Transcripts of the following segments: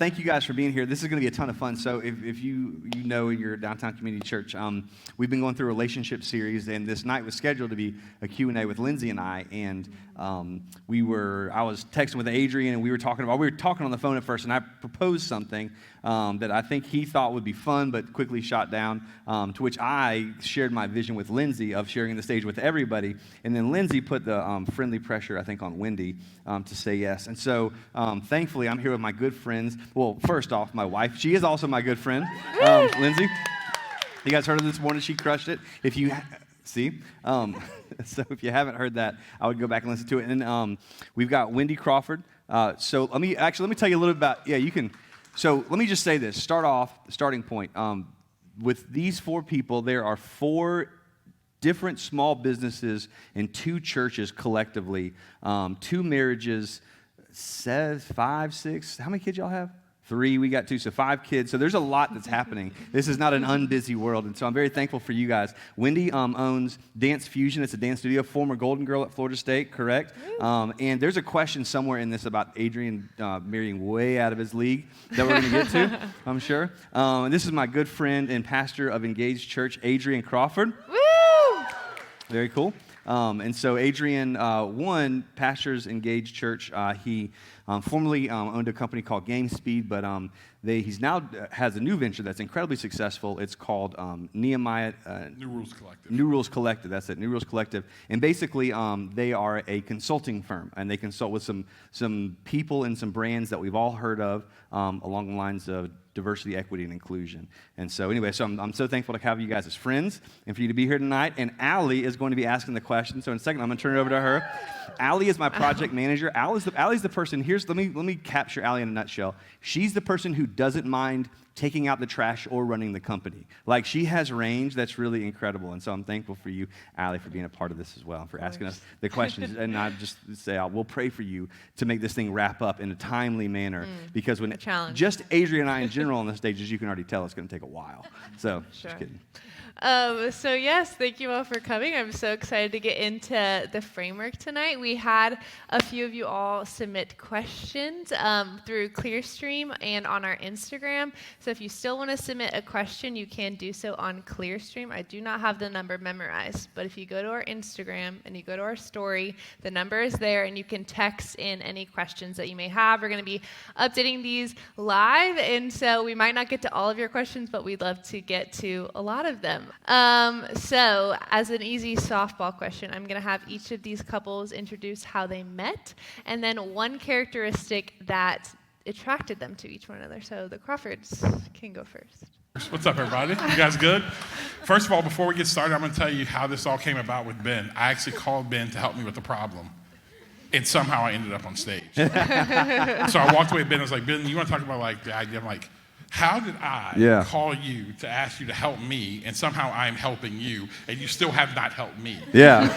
thank you guys for being here. This is going to be a ton of fun. So if you know your downtown community church, we've been going through a relationship series, and this night was scheduled to be a Q&A with Lindsay and I, and I was texting with Adrian, and we were talking on the phone at first, and I proposed something that I think he thought would be fun, but quickly shot down, to which I shared my vision with Lindsay of sharing the stage with everybody, and then Lindsay put the friendly pressure, I think, on Wendy to say yes. And so, thankfully, I'm here with my good friends. Well, first off, my wife. She is also my good friend, Lindsay. You guys heard her this morning. She crushed it. If you see, so if you haven't heard that, I would go back and listen to it. And then we've got Wendy Crawford. So let me tell you a little bit about. Yeah, you can. So let me just say this. Starting point. With these 4 people, there are 4 different small businesses and 2 churches collectively, 2 marriages, 5, 6. How many kids y'all have? 3, we got 2, so 5 kids. So there's a lot that's happening. This is not an unbusy world, and so I'm very thankful for you guys. Wendy owns Dance Fusion. It's a dance studio, former Golden Girl at Florida State, correct? And there's a question somewhere in this about Adrian marrying way out of his league that we're going to get to, I'm sure. And this is my good friend and pastor of Engaged Church, Adrian Crawford. Woo! Very cool. And so Adrian, pastors Engaged Church. He formerly owned a company called Game Speed, but he's now has a new venture that's incredibly successful. It's called Nehemiah. New Rules Collective. New Rules Collective, that's it, New Rules Collective. And basically, they are a consulting firm, and they consult with some people and some brands that we've all heard of along the lines of diversity, equity, and inclusion. And so anyway, I'm so thankful to have you guys as friends and for you to be here tonight. And Allie is going to be asking the question. So in a second, I'm going to turn it over to her. Allie is my project manager. Allie's the person. Let me capture Allie in a nutshell. She's the person who doesn't mind taking out the trash or running the company. Like, she has range that's really incredible. And so I'm thankful for you, Allie, for being a part of this as well, for asking us the questions. And I just say, we'll pray for you to make this thing wrap up in a timely manner. Because when just Adrian and I in general on the stages, you can already tell it's going to take a while. So, Just kidding. So yes, thank you all for coming. I'm so excited to get into the framework tonight. We had a few of you all submit questions through Clearstream and on our Instagram. So if you still want to submit a question, you can do so on Clearstream. I do not have the number memorized, but if you go to our Instagram and you go to our story, the number is there, and you can text in any questions that you may have. We're going to be updating these live, and so we might not get to all of your questions, but we'd love to get to a lot of them. So as an easy softball question, I'm going to have each of these couples introduce how they met, and then one characteristic that attracted them to each one another. So the Crawfords can go first. What's up, everybody? You guys good? First of all, before we get started, I'm going to tell you how this all came about with Ben. I actually called Ben to help me with the problem, and somehow I ended up on stage. So I walked away, Ben was like, Ben, you want to talk about like the idea? I'm like, how did I call you to ask you to help me, and somehow I'm helping you, and you still have not helped me? Yeah.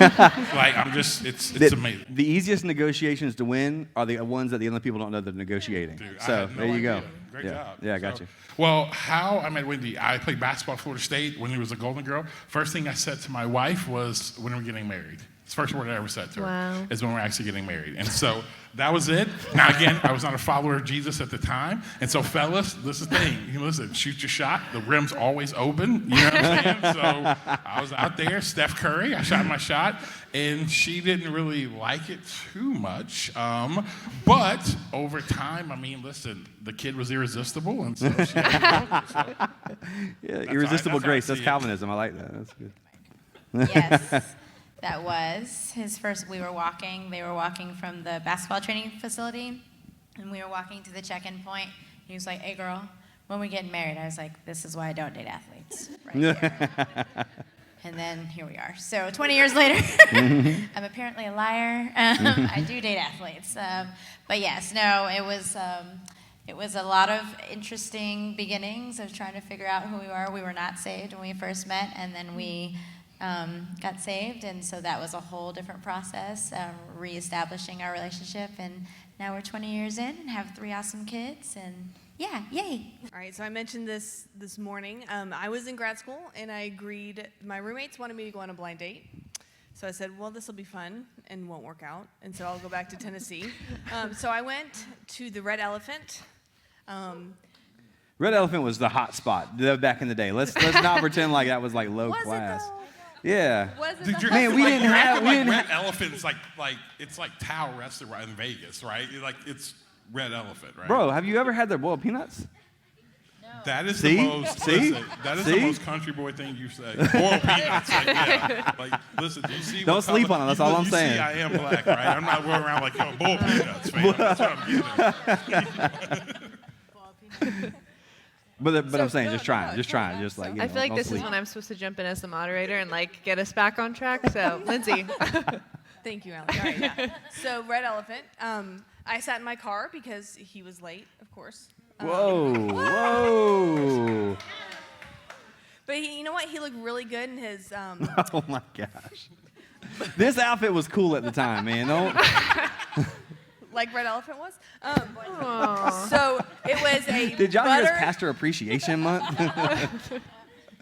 Like, it's amazing. The easiest negotiations to win are the ones that the other people don't know they're negotiating. Dude, so no there you idea. go. Great job. Yeah, I got you. Well, how I met Wendy, I played basketball at Florida State when he was a Golden Girl. First thing I said to my wife was, when are we getting married? It's the first word I ever said to her, is when we're actually getting married. And so that was it. Now, again, I was not a follower of Jesus at the time. And so, fellas, this is the thing. Listen, shoot your shot. The rim's always open. You know what I'm saying? So I was out there, Steph Curry. I shot my shot. And she didn't really like it too much. But over time, I mean, listen, the kid was irresistible. And so she irresistible grace. That's Calvinism. I like that. That's good. Yes. That was his first. They were walking from the basketball training facility, and we were walking to the check-in point. He was like, "Hey, girl, when we getting married?" I was like, "This is why I don't date athletes, right here." And then here we are. So 20 years later, I'm apparently a liar. I do date athletes. But yes, no, it was a lot of interesting beginnings of trying to figure out who we were. We were not saved when we first met, and then we got saved, and so that was a whole different process, reestablishing our relationship, and now we're 20 years in and have 3 awesome kids, and yeah, yay. All right, so I mentioned this morning. I was in grad school, and I agreed. My roommates wanted me to go on a blind date, so I said, well, this will be fun and won't work out, and so I'll go back to Tennessee. So I went to the Red Elephant Red Elephant was the hot spot back in the day. Let's not pretend like that was like low Was it, class. though? Yeah. Was it Dude, the you're Man, acting we like, didn't you're have- acting we like didn't Red Elephant is like it's like Tao Restaurant in Vegas, right? It's Red Elephant, right? Bro, have you ever had their boiled peanuts? That is See? the most. See? Listen, that is See? the most country boy thing you say. Boiled peanuts, like, yeah. Like, listen, do you see? Don't what sleep color- on it, that's you, all I'm you saying. See, I am black, right? I'm not going around like, yo, boiled peanuts, fam. That's what I'm getting. But I'm saying, just trying, just like. You I know, feel like don't this sleep. is when I'm supposed to jump in as the moderator and like get us back on track. So, Lindsay. Thank you, Allie. All right, yeah. So Red Elephant. I sat in my car because he was late, of course. Whoa. But you know what? He looked really good in his. Oh my gosh. This outfit was cool at the time, man. Don't. Like Red Elephant was. So it was a. Did y'all hear butter, it's Pastor Appreciation Month?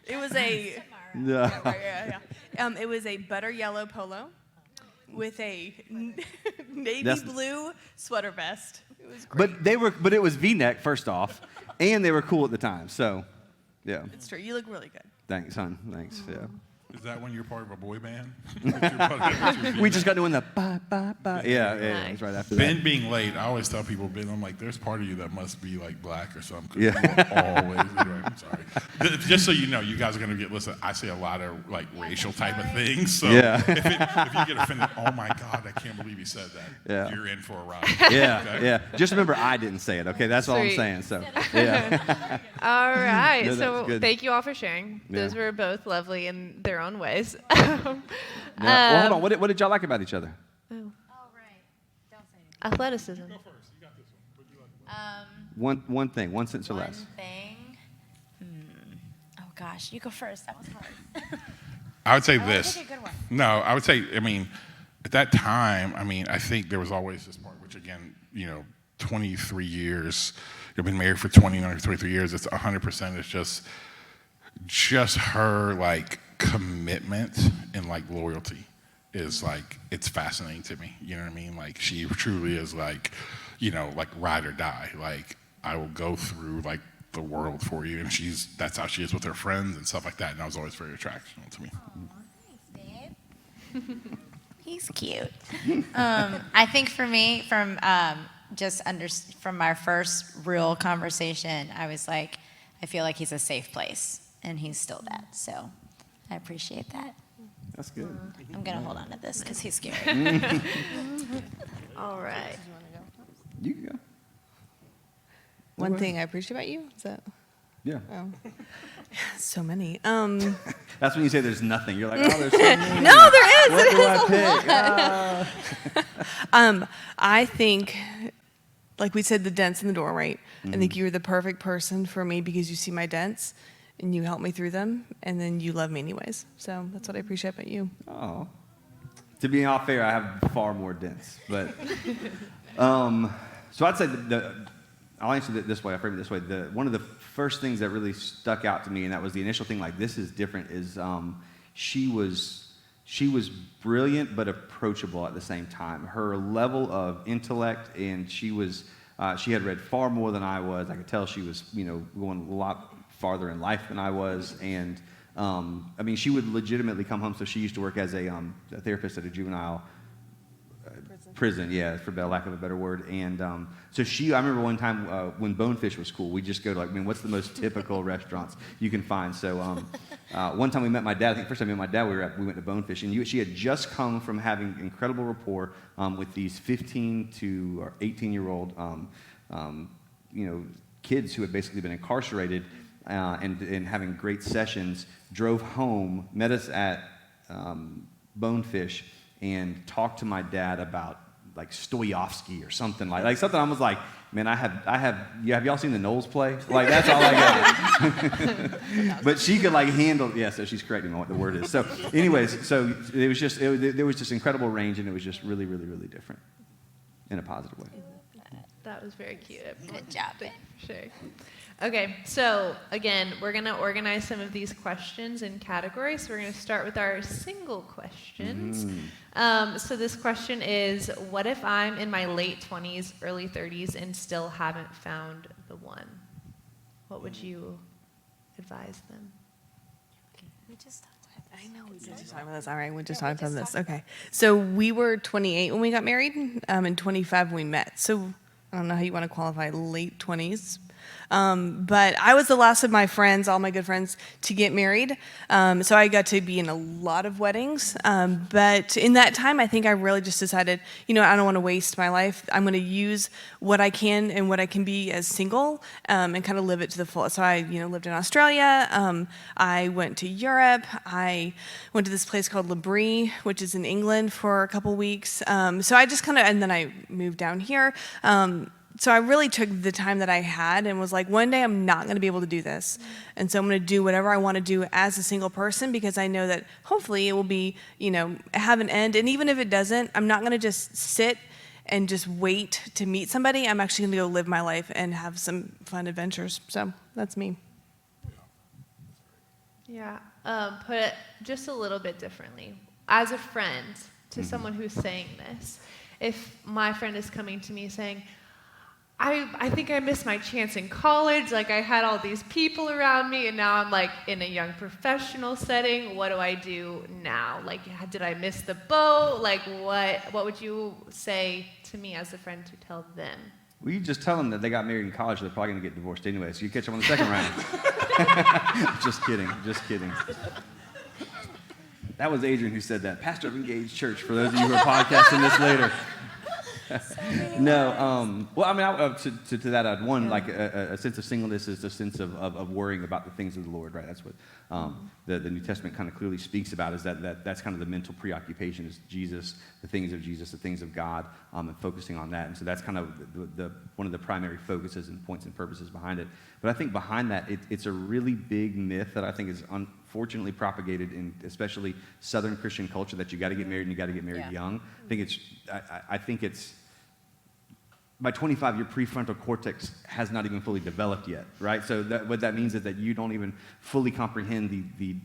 It was a. Yeah. Yeah. It was a butter yellow polo with a navy That's- blue sweater vest. It was great. But it was V-neck first off, and they were cool at the time. So, yeah. It's true. You look really good. Thanks, hon. Thanks. Yeah. Is that when you're part of a boy band? We just got doing the ba ba ba. Yeah, it was right after that. Ben being late, I always tell people, Ben, I'm like, there's part of you that must be like black or something. 'Cause Yeah. you are always, anyway, I'm sorry. Just so you know, you guys are going to listen, I say a lot of like racial type of things. So Yeah. if you get offended, oh my God, I can't believe he said that. Yeah. You're in for a ride. Yeah, Okay? yeah. Just remember, I didn't say it. Okay, that's all I'm Sweet. saying. So, yeah. All right. No, that's so good. thank you all for sharing. Those Yeah. were both lovely in their own ways. Well, hold on. What did y'all like about each other? Oh, right. Don't say anything. Athleticism. One thing, one sentence or less. One thing. Oh gosh, you go first. That was hard. I would say Oh, this. pick a good one. No, I would say, I mean, at that time, I mean, I think there was always this part, which again, 23 years, you've been married for 29 or 23 years, it's 100%, it's just her, like, commitment and, like, loyalty is, like, it's fascinating to me, you know what I mean? Like, she truly is, like, like, ride or die. Like, I will go through, like, the world for you, and that's how she is with her friends and stuff like that, and that was always very attractional to me. Thanks, babe. He's cute. I think for me, from from our first real conversation, I was like, I feel like he's a safe place, and he's still that. So I appreciate that. That's good. I'm gonna hold on to this because he's scary. All right. You can go. One thing I appreciate about you is that. Yeah. Oh. So many. That's when you say there's nothing. You're like, oh, there's so many. No, there is. What do I pick? I think, like we said, the dents in the door, right? I think you're the perfect person for me because you see my dents and you help me through them, and then you love me anyways. So that's what I appreciate about you. Oh. To be all fair, I have far more dents, but so I'd say I'll answer it this way. I'll frame it this way. One of the first things that really stuck out to me, and that was the initial thing, like this is different, is she was brilliant but approachable at the same time. Her level of intellect, and she had read far more than I was. I could tell she was going a lot farther in life than I was, and I mean, she would legitimately come home. So she used to work as a therapist at a juvenile prison, yeah, for lack of a better word. And so I remember one time when Bonefish was cool, we just go to like, what's the most typical restaurants you can find? So one time we met my dad. I think the first time we met my dad, we went to Bonefish, and she had just come from having incredible rapport with these 15 to 18-year-old kids who had basically been incarcerated and having great sessions. Drove home, met us at Bonefish, and talked to my dad about like Stoyovsky or something like something. I was like, man, have y'all seen the Knowles play? Like that's all I got. But she could like handle, yeah. So she's correcting me on what the word is. So, anyways, so there was just incredible range, and it was just really, really, really different in a positive way. That was very cute. Good job, babe. Sure. Okay, so again, we're going to organize some of these questions in categories. So we're going to start with our single questions. So this question is, what if I'm in my late 20s, early 30s, and still haven't found the one? What would you advise them? I know we just talked about this. All right, we just talked about this. Okay. So we were 28 when we got married, and 25 when we met. So I don't know how you want to qualify late 20s. But I was the last of my friends, all my good friends, to get married. So I got to be in a lot of weddings. But in that time, I think I really just decided, I don't want to waste my life. I'm going to use what I can and what I can be as single, and kind of live it to the fullest. So I, lived in Australia. I went to Europe. I went to this place called L'Abri, which is in England, for a couple weeks. So I just and then I moved down here. So I really took the time that I had and was like, one day I'm not going to be able to do this. And so I'm going to do whatever I want to do as a single person, because I know that hopefully it will be, have an end. And even if it doesn't, I'm not going to just sit and just wait to meet somebody. I'm actually going to go live my life and have some fun adventures. So that's me. Yeah, put it just a little bit differently. As a friend to someone who's saying this, if my friend is coming to me saying, I think I missed my chance in college. Like, I had all these people around me, and now I'm like in a young professional setting. What do I do now? Like, did I miss the boat? Like, what would you say to me as a friend to tell them? Well, you just tell them that they got married in college, they're probably going to get divorced anyway, so you catch them on the second round. Just kidding. That was Adrian who said that. Pastor of Engaged Church, for those of you who are podcasting this later. No, well, I mean, to that, I'd like a sense of singleness is a sense of worrying about the things of the Lord, right? That's what the New Testament kind of clearly speaks about, is that's kind of the mental preoccupation, is Jesus, the things of Jesus, the things of God, and focusing on that. And so that's kind of one of the primary focuses and points and purposes behind it. But I think behind that, it's a really big myth that I think is unfortunately propagated in especially Southern Christian culture, that you got to get married and you got to get married young. I think it's by 25, your prefrontal cortex has not even fully developed yet, right? So what that means is that you don't even fully comprehend the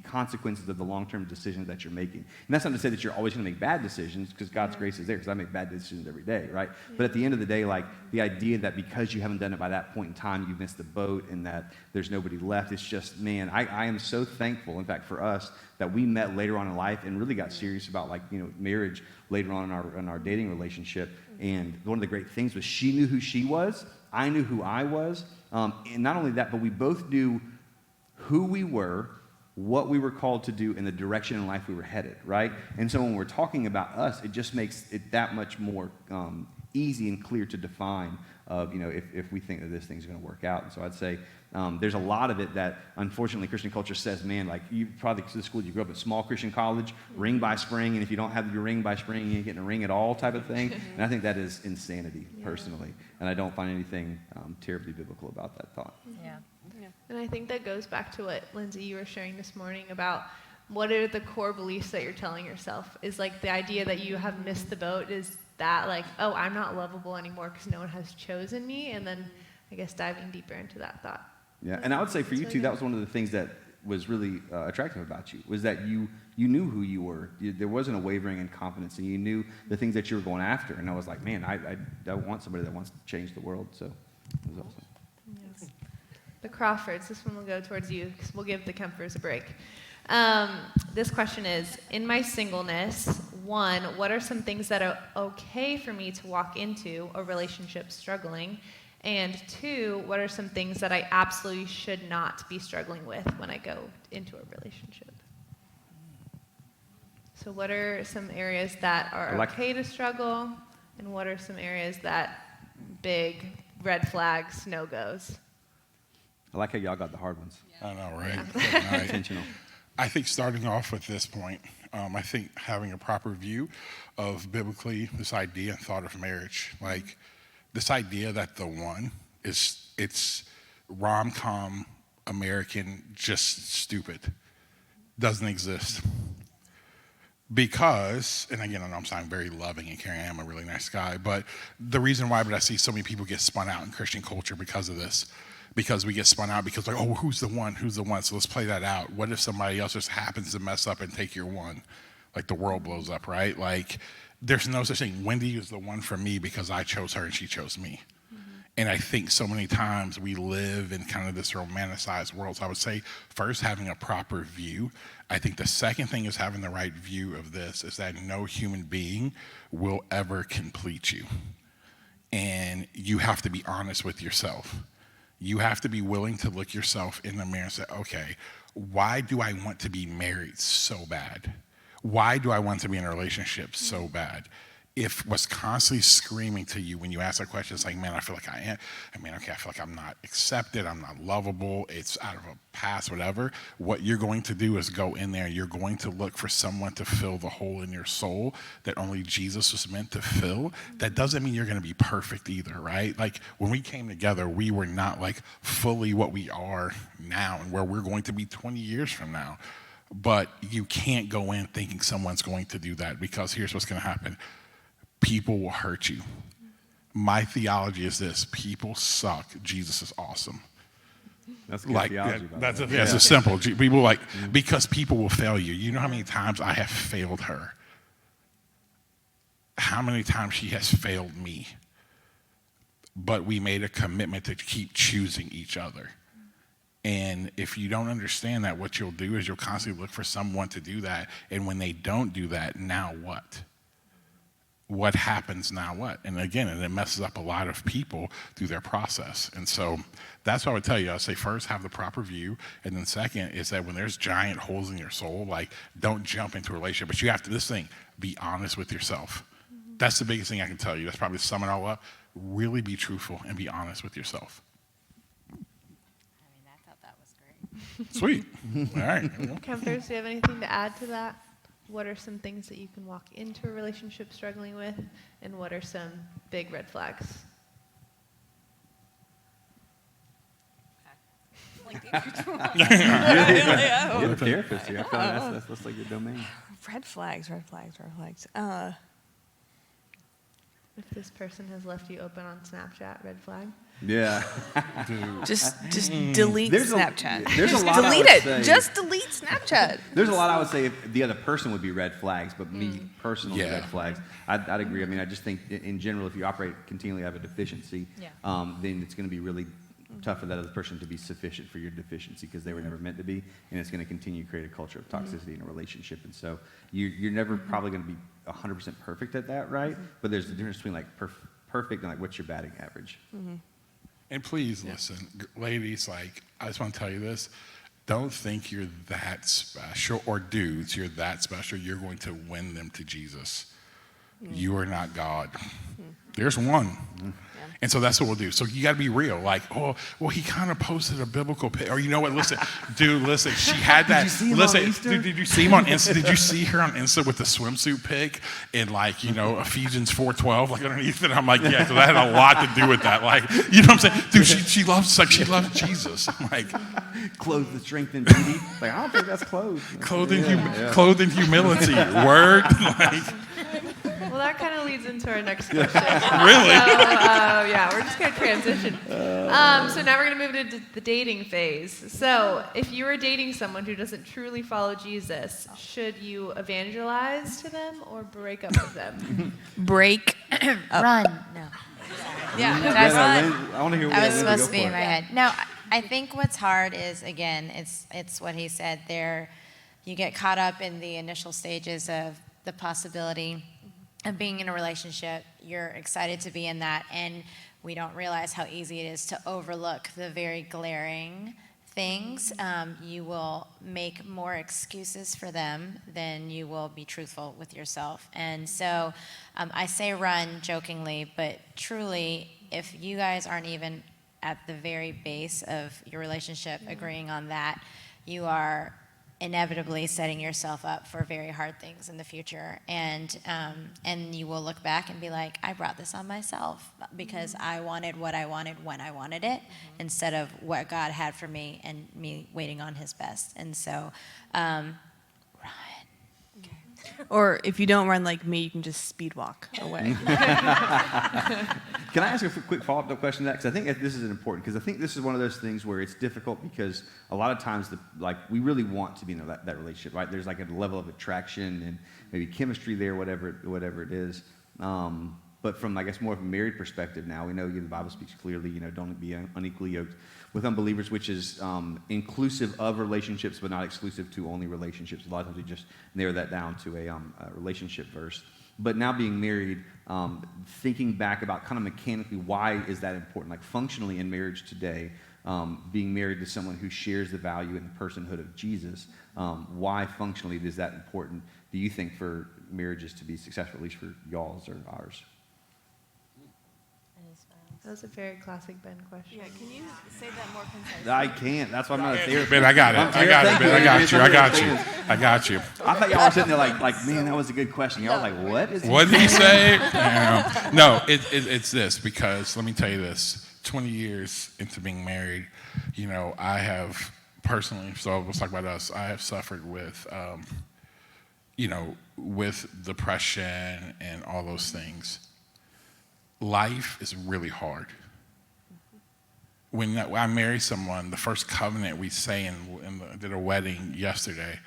consequences of the long-term decisions that you're making. And that's not to say that you're always going to make bad decisions, because God's grace is there, because I make bad decisions every day, right? But at the end of the day, like, the idea that because you haven't done it by that point in time, you've missed the boat and that there's nobody left, it's just, man, I am so thankful, in fact, for us, that we met later on in life and really got serious about, marriage later on in our dating relationship. And one of the great things was she knew who she was, I knew who I was, and not only that, but we both knew who we were, what we were called to do, and the direction in life we were headed, right? And so when we're talking about us, it just makes it that much more easy and clear to define if we think that this thing's going to work out. And so I'd say there's a lot of it that, unfortunately, Christian culture says, man, like, you probably, to the school, you grew up at small Christian college, ring by spring, and if you don't have your ring by spring, you ain't getting a ring at all type of thing. And I think that is insanity, personally. And I don't find anything terribly biblical about that thought. Yeah. And I think that goes back to what, Lindsay, you were sharing this morning about what are the core beliefs that you're telling yourself. Is like the idea that you have missed the boat, is that like, oh, I'm not lovable anymore because no one has chosen me, and then I guess diving deeper into that thought. Yeah, and I would say for you too, that was one of the things that was really attractive about you, was that you knew who you were. There wasn't a wavering in confidence, and you knew the things that you were going after. And I was like, man, I want somebody that wants to change the world. So it was awesome. Yes. The Crawfords, this one will go towards you, because we'll give the Kempers a break. This question is, in my singleness, 1, what are some things that are okay for me to walk into a relationship struggling? And 2, what are some things that I absolutely should not be struggling with when I go into a relationship? So what are some areas that are okay to struggle, and what are some areas that big red flags, no-goes? I like how y'all got the hard ones. I know, right? Yeah. Right. Intentional. I think starting off with this point, I think having a proper view of biblically this idea and thought of marriage, like this idea that the one it's rom-com American, just stupid, doesn't exist. Because, and again, I know I'm sounding very loving and caring, I am a really nice guy, but the reason why I see so many people get spun out in Christian culture because of this because we get spun out because like, oh, who's the one? So let's play that out. What if somebody else just happens to mess up and take your one? Like the world blows up, right? Like there's no such thing. Wendy is the one for me because I chose her and she chose me. And I think so many times we live in kind of this romanticized world. So I would say first having a proper view. I think the second thing is having the right view of this is that no human being will ever complete you. And you have to be honest with yourself. You have to be willing to look yourself in the mirror and say, okay, why do I want to be married so bad? Why do I want to be in a relationship so bad? If what's constantly screaming to you when you ask that question, it's like, man, I feel like I am. I feel like I'm not accepted. I'm not lovable. It's out of a past, whatever. What you're going to do is go in there and you're going to look for someone to fill the hole in your soul that only Jesus was meant to fill. That doesn't mean you're going to be perfect either, right? Like when we came together, we were not like fully what we are now and where we're going to be 20 years from now. But you can't go in thinking someone's going to do that, because here's what's going to happen. People will hurt you. My theology is this: people suck. Jesus is awesome. That's good like theology. that's it's simple. People like because people will fail you. You know how many times I have failed her? How many times she has failed me? But we made a commitment to keep choosing each other. And if you don't understand that, what you'll do is you'll constantly look for someone to do that. And when they don't do that, now what? What happens now what? And again, it messes up a lot of people through their process. And so that's what I would tell you. I would say first, have the proper view. And then second is that when there's giant holes in your soul, like don't jump into a relationship. But you have to, be honest with yourself. That's the biggest thing I can tell you. That's probably to sum it all up. Really be truthful and be honest with yourself. I thought that was great. Sweet. All right. Kempers, do you have anything to add to that? What are some things that you can walk into a relationship struggling with, and what are some big red flags? You're the therapist here. I feel like that's like your domain. Red flags. If this person has left you open on Snapchat, red flag. Yeah. Just delete Snapchat. There's a lot. Delete I would it. say. Just delete Snapchat. There's a lot I would say if the other person would be red flags, but me personally, Yeah. red flags. I'd agree. I mean, I just think in general, if you operate continually have a deficiency, then it's going to be really tough for that other person to be sufficient for your deficiency because they were never meant to be, and it's going to continue to create a culture of toxicity in a relationship. And so you're never probably going to be 100% perfect at that, right? But there's a difference between like perfect and like what's your batting average. And please listen, ladies, I just want to tell you this. Don't think you're that special, or dudes, you're that special, you're going to win them to Jesus. You are not God. There's one. And so that's what we'll do. So you got to be real. He kind of posted a biblical picture. Or you know what? Listen, she had that. Did you see him on Easter? Did you see him on Insta? Did you see her on Insta with the swimsuit pic and Ephesians 4:12 underneath it? I'm like, yeah, because that had a lot to do with that. You know what I'm saying? Dude, she loves Jesus. I'm like, clothed with strength and beauty. I don't think that's clothed. Clothed in humility. Word. Well, that kind of leads into our next question. Really? So, we're just going to transition. So now we're going to move into the dating phase. So if you are dating someone who doesn't truly follow Jesus, should you evangelize to them or break up with them? Break up. Run. No. I want to hear. That was supposed to be in my head. No, I think what's hard is, again, it's what he said there. You get caught up in the initial stages of the possibility of being in a relationship. You're excited to be in that, and we don't realize how easy it is to overlook the very glaring things. You will make more excuses for them than you will be truthful with yourself. And so I say run jokingly, but truly, if you guys aren't even at the very base of your relationship agreeing on that, you are inevitably setting yourself up for very hard things in the future, and you will look back and be like, I brought this on myself because I wanted what I wanted when I wanted it, instead of what God had for me and me waiting on His best. And so, run. Or if you don't run like me, you can just speed walk away. Can I ask a quick follow-up question to that? Because I think this is important, because I think this is one of those things where it's difficult because a lot of times, we really want to be in that relationship, right? There's like a level of attraction and maybe chemistry there, whatever it is. But from, I guess, more of a married perspective now, we know the Bible speaks clearly, don't be unequally yoked with unbelievers, which is inclusive of relationships, but not exclusive to only relationships. A lot of times we just narrow that down to a relationship verse. But now being married, thinking back about kind of mechanically, why is that important? Like functionally in marriage today, being married to someone who shares the value and the personhood of Jesus, why functionally is that important, do you think, for marriages to be successful, at least for y'all's or ours? That was a very classic Ben question. Yeah, can you say that more concisely? I can't. That's why I'm not a therapist. Ben, I got it. I got it, Ben. I got you. I got you. I thought y'all were sitting there like, man, that was a good question. Y'all were like, what is What did he say? No, it's this, because let me tell you this. 20 years into being married, I have personally, so let's talk about us, I have suffered with, with depression and all those things. Life is really hard. When I marry someone, the first covenant we say did a wedding yesterday,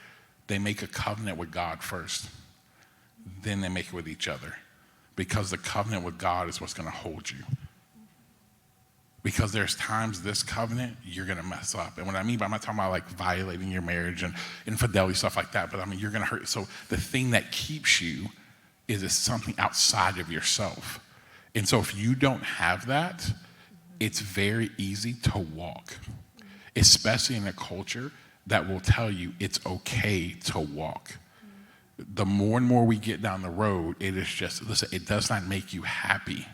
they make a covenant with God first. Then they make it with each other. Because the covenant with God is what's going to hold you. Because there's times this covenant, you're going to mess up. And what I mean by, I'm not talking about like violating your marriage and infidelity, stuff like that, but I mean, you're going to hurt. So the thing that keeps you is something outside of yourself. And so if you don't have that, it's very easy to walk, especially in a culture that will tell you it's okay to walk. The more and more we get down the road, it is just, listen, it does not make you happy.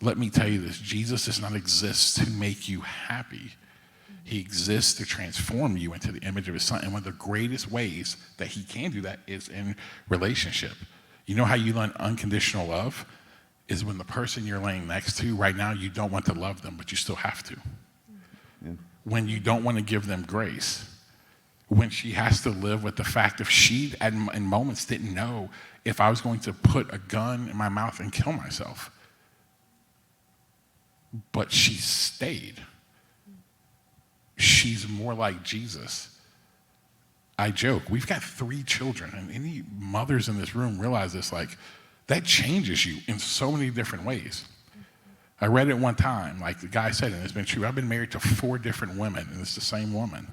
Let me tell you this, Jesus does not exist to make you happy. He exists to transform you into the image of his son. And one of the greatest ways that he can do that is in relationship. You know how you learn unconditional love? Is when the person you're laying next to right now, you don't want to love them, but you still have to. Yeah. When you don't want to give them grace. When she has to live with the fact if she, in moments, didn't know if I was going to put a gun in my mouth and kill myself. But she stayed. She's more like Jesus. I joke, we've got 3 children, and any mothers in this room realize this, that changes you in so many different ways. I read it one time, like the guy said, and it's been true. I've been married to 4 different women, and it's the same woman.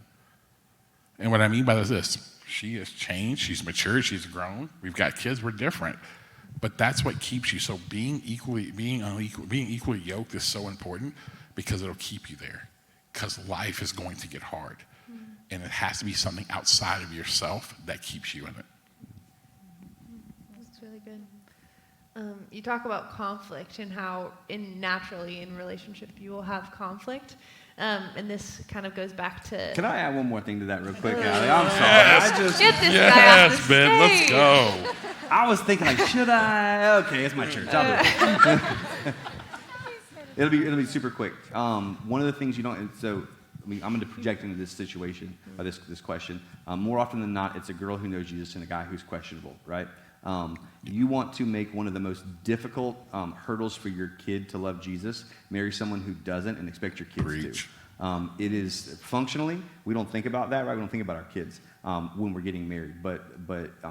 And what I mean by that is this: she has changed, she's matured, she's grown. We've got kids, we're different. But that's what keeps you. So being equally yoked is so important because it'll keep you there. Because life is going to get hard. And it has to be something outside of yourself that keeps you in it. That's really good. You talk about conflict and how naturally in relationship you will have conflict. And this kind of goes back to... Can I add one more thing to that real quick, Allie? I'm sorry. Get this guy off the Ben, let's stage. go. I was thinking, should I? Okay, it's my church. I'll do it. It'll be super quick. One of the things you don't... So, I'm going to project into this situation, or this question. More often than not, it's a girl who knows Jesus and a guy who's questionable, right? You want to make one of the most difficult hurdles for your kid to love Jesus, marry someone who doesn't and expect your kids to. It is functionally, we don't think about that, right? We don't think about our kids when we're getting married, but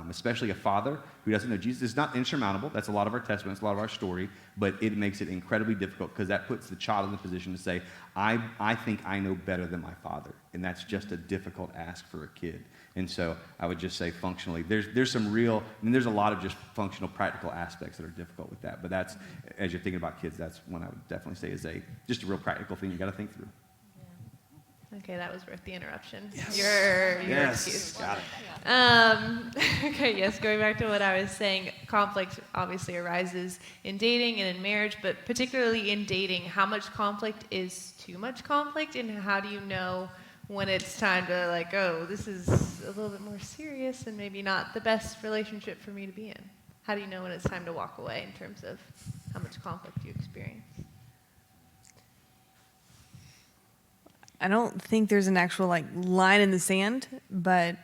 especially a father who doesn't know Jesus is not insurmountable. That's a lot of our testimony, it's a lot of our story, but it makes it incredibly difficult because that puts the child in the position to say, I think I know better than my father, and that's just a difficult ask for a kid. And so I would just say functionally, there's some real, there's a lot of just functional, practical aspects that are difficult with that. But that's, as you're thinking about kids, that's one I would definitely say is just a real practical thing you got to think through. Okay, that was worth the interruption. Yes. Your Yes. excuse. Got it. Okay, yes, going back to what I was saying, conflict obviously arises in dating and in marriage, but particularly in dating, how much conflict is too much conflict, and how do you know when it's time to this is a little bit more serious and maybe not the best relationship for me to be in? How do you know when it's time to walk away in terms of how much conflict you experience? I don't think there's an actual line in the sand, but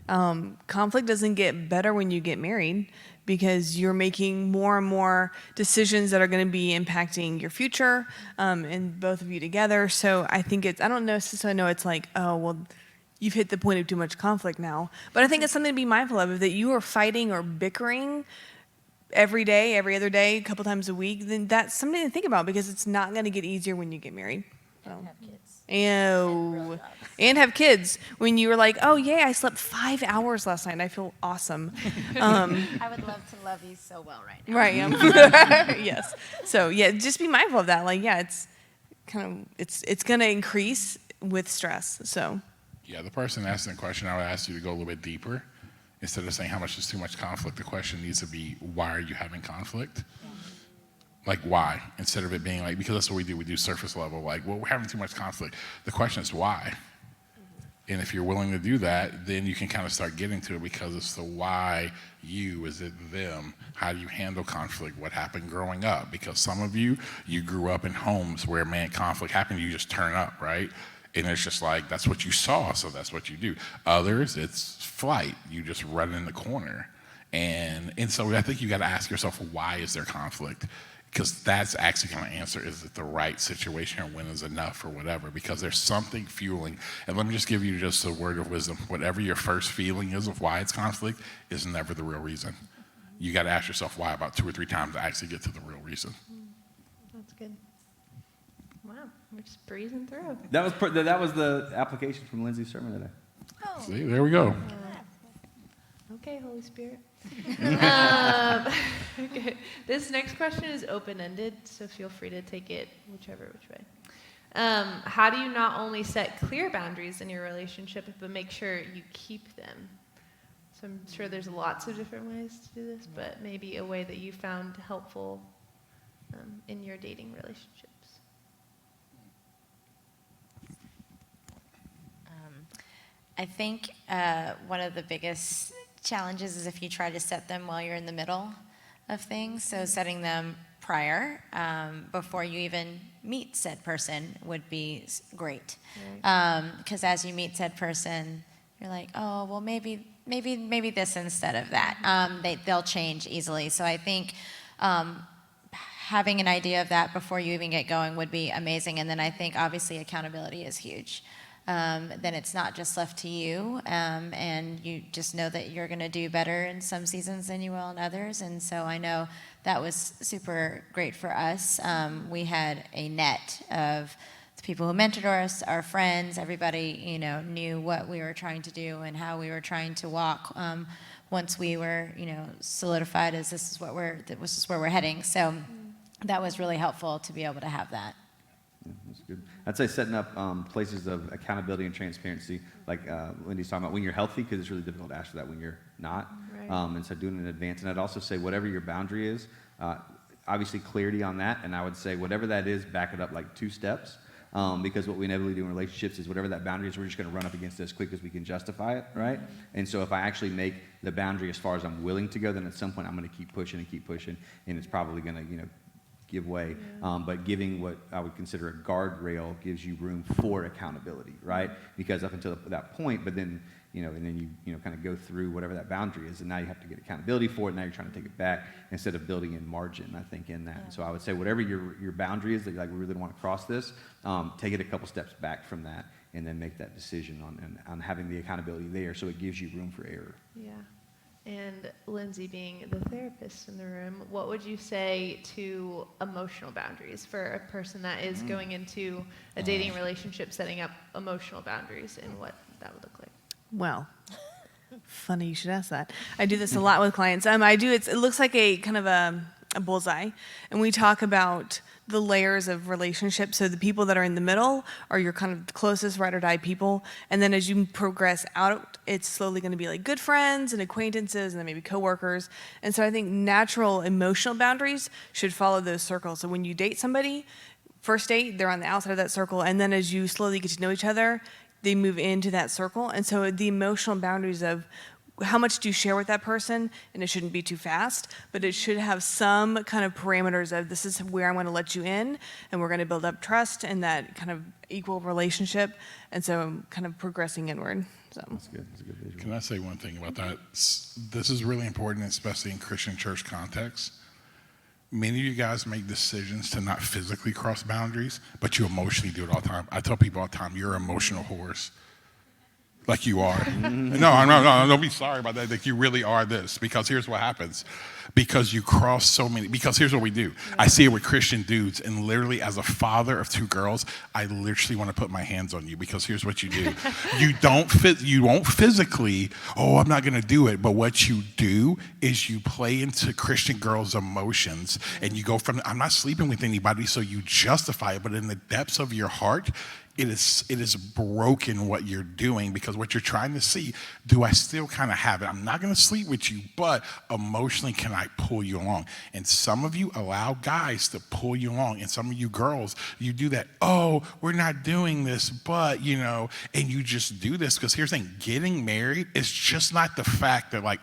Conflict doesn't get better when you get married because you're making more and more decisions that are going to be impacting your future and both of you together. So I think I don't necessarily know it's like, oh, well, you've hit the point of too much conflict now. But I think it's something to be mindful of, that you are fighting or bickering every day, every other day, a couple times a week, then that's something to think about because it's not going to get easier when you get married. So. And have kids. Ew. And have kids. When you were like, oh, yay, I slept 5 hours last night and I feel awesome. I would love to love you so well right now. Right. Yes. So, yeah, just be mindful of that. Like, yeah, it's going to increase with stress. So. Yeah, the person asking the question, I would ask you to go a little bit deeper. Instead of saying how much is too much conflict, the question needs to be, why are you having conflict? Like, why? Instead of it being like, because that's what we do. We do surface level. Like, well, we're having too much conflict. The question is why? And if you're willing to do that, then you can kind of start getting to it because it's the why you, is it them? How do you handle conflict? What happened growing up? Because some of you grew up in homes where, man, conflict happened, you just turn up, right? And it's just like, that's what you saw, so that's what you do. Others, it's flight. You just run in the corner. And so I think you got to ask yourself, why is there conflict? Because that's actually going to answer, is it the right situation or when is enough or whatever? Because there's something fueling. And let me just give you just a word of wisdom. Whatever your first feeling is of why it's conflict is never the real reason. You got to ask yourself why about 2 or 3 times to actually get to the real reason. That's good. Wow, we're just breezing through. That was the application from Lindsay's sermon today. Oh. See, there we go. Okay, Holy Spirit. Okay. This next question is open-ended, so feel free to take it which way. How do you not only set clear boundaries in your relationship, but make sure you keep them? So I'm sure there's lots of different ways to do this, but maybe a way that you found helpful in your dating relationships. I think one of the biggest challenges is if you try to set them while you're in the middle of things. So setting them prior, before you even meet said person, would be great. Because as you meet said person, you're like, oh, well, maybe this instead of that. They'll change easily. So I think having an idea of that before you even get going would be amazing. And then I think obviously accountability is huge. Then it's not just left to you, and you just know that you're going to do better in some seasons than you will in others. And so I know that was super great for us. We had a net of the people who mentored us, our friends, everybody, knew what we were trying to do and how we were trying to walk. Once we were, solidified as this is where we're heading. So that was really helpful to be able to have that. Yeah, that's good. I'd say setting up places of accountability and transparency, like Wendy's talking about, when you're healthy, because it's really difficult to ask for that when you're not. Right. And so doing it in advance. And I'd also say whatever your boundary is, obviously clarity on that. And I would say whatever that is, back it up like 2 steps. Because what we inevitably do in relationships is whatever that boundary is, we're just going to run up against it as quick as we can justify it, right? And so if I actually make the boundary as far as I'm willing to go, then at some point I'm going to keep pushing, and it's probably going to, give way. But giving what I would consider a guardrail gives you room for accountability, right? Because up until that point, but then, and then you kind of go through whatever that boundary is, and now you have to get accountability for it. Now you're trying to take it back instead of building in margin, I think, in that. And so I would say whatever your boundary is that we really don't want to cross this, take it a couple steps back from that, and then make that decision on having the accountability there, so it gives you room for error. Yeah. And Lindsay, being the therapist in the room, what would you say to emotional boundaries for a person that is going into a dating relationship, setting up emotional boundaries, and what that would look like? Well, funny you should ask that. I do this a lot with clients. It looks like a kind of a bullseye, and we talk about the layers of relationships. So the people that are in the middle are your kind of closest ride or die people, and then as you progress out, it's slowly going to be like good friends and acquaintances, and then maybe coworkers. And so I think natural emotional boundaries should follow those circles. So when you date somebody, first date, they're on the outside of that circle, and then as you slowly get to know each other, they move into that circle. And so the emotional boundaries of how much do you share with that person? And it shouldn't be too fast, but it should have some kind of parameters of this is where I'm going to let you in, and we're going to build up trust and that kind of equal relationship. And so I'm kind of progressing inward. So That's good. That's a good visual. Can I say one thing about that? This is really important, especially in Christian church context. Many of you guys make decisions to not physically cross boundaries, but you emotionally do it all the time. I tell people all the time, you're emotional whores. Like you are. No, don't be sorry about that. Like you really are this. Because here's what happens. Because you cross so many, because here's what we do. I see it with Christian dudes, and literally as a father of 2 girls, I literally want to put my hands on you, because here's what you do. You won't physically, I'm not going to do it, but what you do is you play into Christian girls' emotions, and you go from, I'm not sleeping with anybody, so you justify it, but in the depths of your heart, it is broken what you're doing, because what you're trying to see, do I still kind of have it? I'm not going to sleep with you, but emotionally, can I pull you along? And some of you allow guys to pull you along, and some of you girls, you do that, we're not doing this, but, and you just do this, because here's the thing, getting married is just not the fact that like,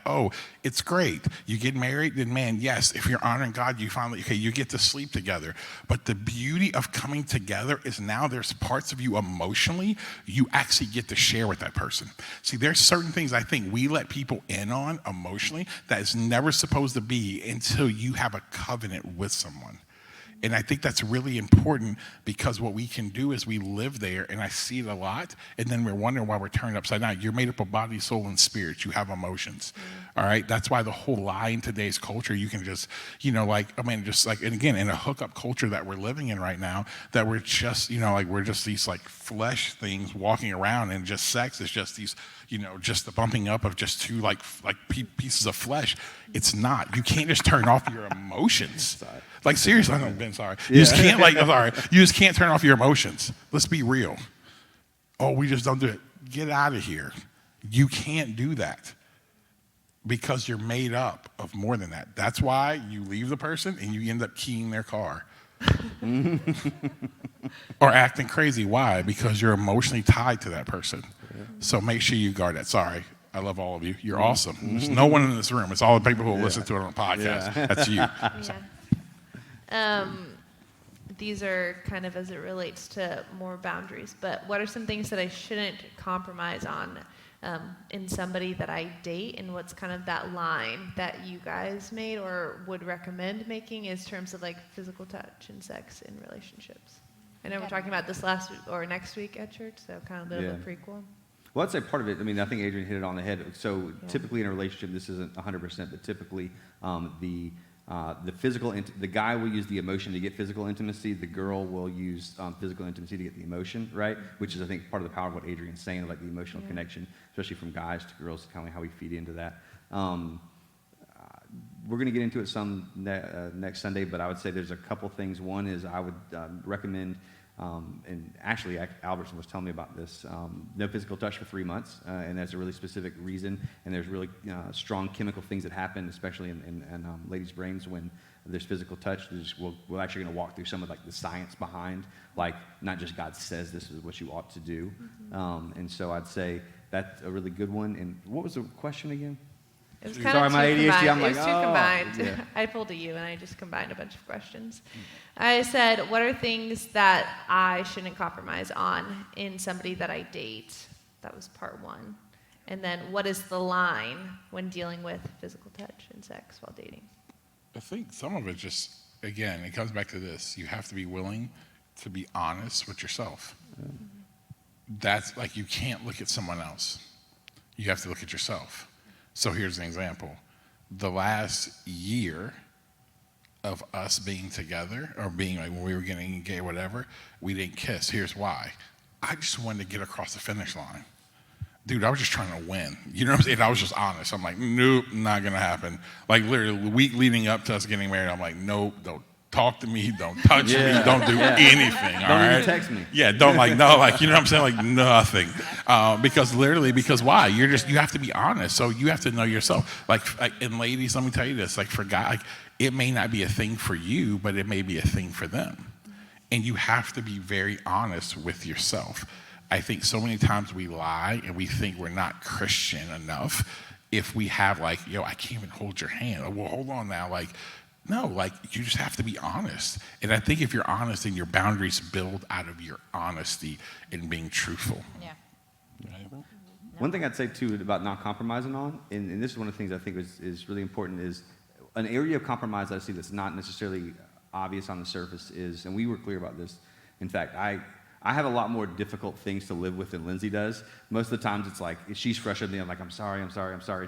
it's great. You get married, then man, yes, if you're honoring God, you finally, you get to sleep together. But the beauty of coming together is now there's parts of you emotionally, you actually get to share with that person. See, there's certain things I think we let people in on emotionally that is never supposed to be until you have a covenant with someone. And I think that's really important, because what we can do is we live there, and I see it a lot, and then we're wondering why we're turned upside down. You're made up of body, soul, and spirit. You have emotions, all right? That's why the whole lie in today's culture, you can just, and again, in a hookup culture that we're living in right now, that we're just, we're just these like flesh things walking around, and just sex is just these, just the bumping up of just 2 pieces of flesh. It's not. You can't just turn off your emotions. Like seriously, I know, Ben, sorry. You just can't you just can't turn off your emotions. Let's be real. We just don't do it. Get out of here. You can't do that, because you're made up of more than that. That's why you leave the person and you end up keying their car. Or acting crazy. Why? Because you're emotionally tied to that person. So make sure you guard that. Sorry. I love all of you. You're awesome. There's no one in this room. It's all the people who will listen to it on a podcast. Yeah. That's you. These are kind of as it relates to more boundaries, but what are some things that I shouldn't compromise on in somebody that I date, and what's kind of that line that you guys made or would recommend making in terms of like physical touch and sex in relationships? I know we're talking about this last week or next week at church, so kind of a bit of a prequel. Well, I'd say part of it, I think Adrian hit it on the head. So typically in a relationship, this isn't 100%, but typically the physical, the guy will use the emotion to get physical intimacy. The girl will use physical intimacy to get the emotion, right? Which is, I think, part of the power of what Adrian's saying, like the emotional connection, especially from guys to girls, kind of how we feed into that. We're going to get into it some next Sunday, but I would say there's a couple things. One is I would recommend, and actually Albertson was telling me about this, no physical touch for 3 months, and there's a really specific reason, and there's really strong chemical things that happen, especially in ladies' brains when there's physical touch. We're actually going to walk through some of like the science behind, like not just God says this is what you ought to do, and so I'd say that's a really good one. And what was the question again? It was kind of my ADHD. combined. I'm like, it was too combined. Yeah. I pulled a U and I just combined a bunch of questions. I said, what are things that I shouldn't compromise on in somebody that I date? That was part 1. And then what is the line when dealing with physical touch and sex while dating? I think some of it just, again, it comes back to this. You have to be willing to be honest with yourself. That's like, you can't look at someone else. You have to look at yourself. So here's an example. The last year of us being together, or being like when we were getting engaged, whatever, we didn't kiss. Here's why. I just wanted to get across the finish line. Dude, I was just trying to win. You know what I'm saying? I was just honest. I'm like, nope, not going to happen. Like literally the week leading up to us getting married, I'm like, nope, don't talk to me, don't touch me, don't do anything, all right? Don't even text me. Yeah, don't you know what I'm saying? Like nothing. Because why? You have to be honest. So you have to know yourself. Like, and ladies, let me tell you this, like for guys, like, it may not be a thing for you, but it may be a thing for them. And you have to be very honest with yourself. I think so many times we lie and we think we're not Christian enough. if we have like, yo, I can't even hold your hand. Well, hold on now. Like, no, like you just have to be honest. And I think if you're honest, then your boundaries build out of your honesty and being truthful. Yeah. One thing I'd say too about not compromising on, and this is one of the things I think is really important, is an area of compromise that I see that's not necessarily obvious on the surface is, and we were clear about this. In fact, I have a lot more difficult things to live with than Lindsay does. Most of the times it's like, if she's frustrated with me, I'm like, I'm sorry. And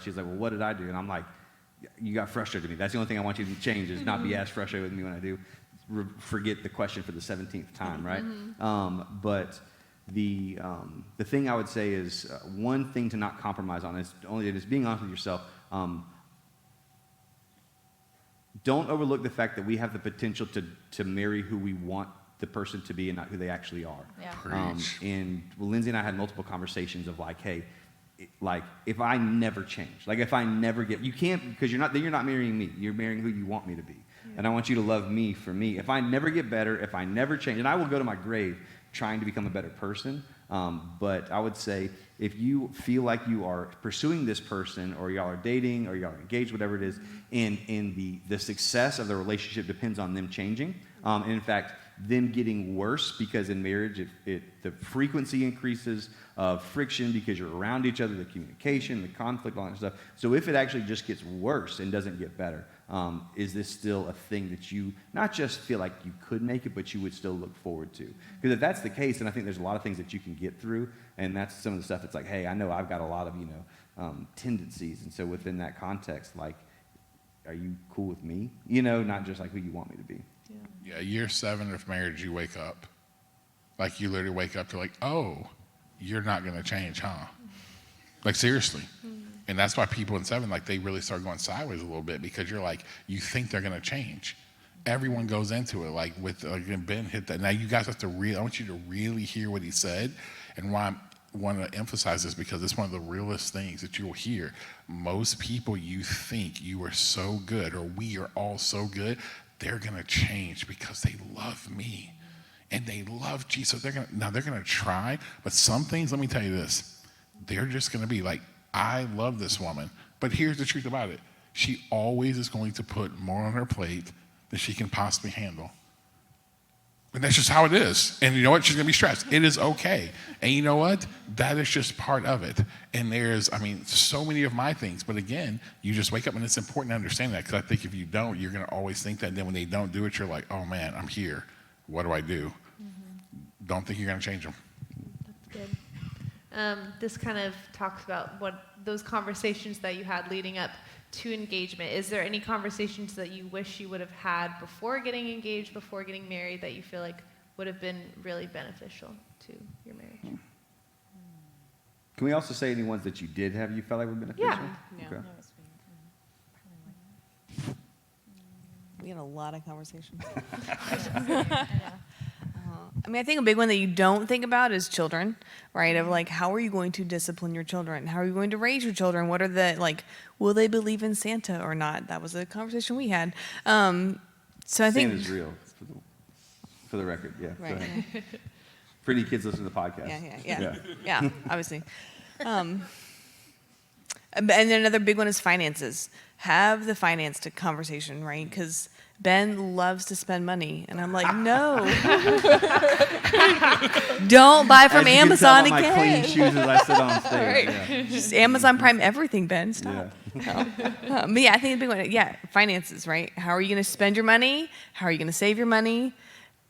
she's like, well, what did I do? And I'm like, you got frustrated with me. That's the only thing I want you to change is not be as frustrated with me when I do. Forget the question for the 17th time, right? But the thing I would say is one thing to not compromise on is being honest with yourself. Don't overlook the fact that we have the potential to marry who we want the person to be and not who they actually are. Yeah. And Lindsay and I had multiple conversations of like, hey, like if I never change, like if I never you can't, because you're not marrying me. You're marrying who you want me to be. Yeah. And I want you to love me for me. If I never get better, if I never change, and I will go to my grave trying to become a better person. But I would say if you feel like you are pursuing this person or y'all are dating or y'all are engaged, whatever it is, and the success of the relationship depends on them changing. And in fact, them getting worse because in marriage, the frequency increases of friction because you're around each other, the communication, the conflict, all that stuff. So if it actually just gets worse and doesn't get better, is this still a thing that you not just feel like you could make it, but you would still look forward to? Because if that's the case, then I think there's a lot of things that you can get through, and that's some of the stuff that's like, hey, I know I've got a lot of, tendencies, and so within that context, like, are you cool with me? Not just like who you want me to be. Yeah, year 7 of marriage, you wake up. Like, you literally wake up to like, oh, you're not going to change, huh? Like, seriously. And that's why people in 7, like, they really start going sideways a little bit because you're like, you think they're going to change. Everyone goes into it, like, Ben hit that. Now, you guys have to I want you to really hear what he said. And why I want to emphasize this because it's one of the realest things that you will hear. Most people, you think you are so good, or we are all so good, they're going to change because they love me and they love Jesus. They're going to try, but some things, let me tell you this, they're just going to be like, I love this woman, but here's the truth about it. She always is going to put more on her plate than she can possibly handle. And that's just how it is. And you know what? She's going to be stressed. It is okay. And you know what? That is just part of it. And there's, so many of my things. But again, you just wake up, and it's important to understand that because I think if you don't, you're going to always think that. And then when they don't do it, you're like, oh, man, I'm here. What do I do? Don't think you're going to change them. That's good. This kind of talks about what those conversations that you had leading up to engagement. Is there any conversations that you wish you would have had before getting engaged, before getting married, that you feel like would have been really beneficial to your marriage? Can we also say any ones that you did have you felt like were beneficial? Yeah. Okay. We had a lot of conversations. I think a big one that you don't think about is children, right? Of like, how are you going to discipline your children? How are you going to raise your children? What are will they believe in Santa or not? That was a conversation we had. So I think Santa's real, for the record. Yeah. Right. Go ahead. Pretty kids listen to the podcast. Yeah, obviously. And then another big one is finances. Have the finance conversation, right? Because Ben loves to spend money, and I'm like, no, don't buy from Amazon again. My clean shoes as I sit on stage. Right. Yeah. Just Amazon Prime everything, Ben. Stop. Yeah. But yeah, I think the big one, finances, right? How are you going to spend your money? How are you going to save your money?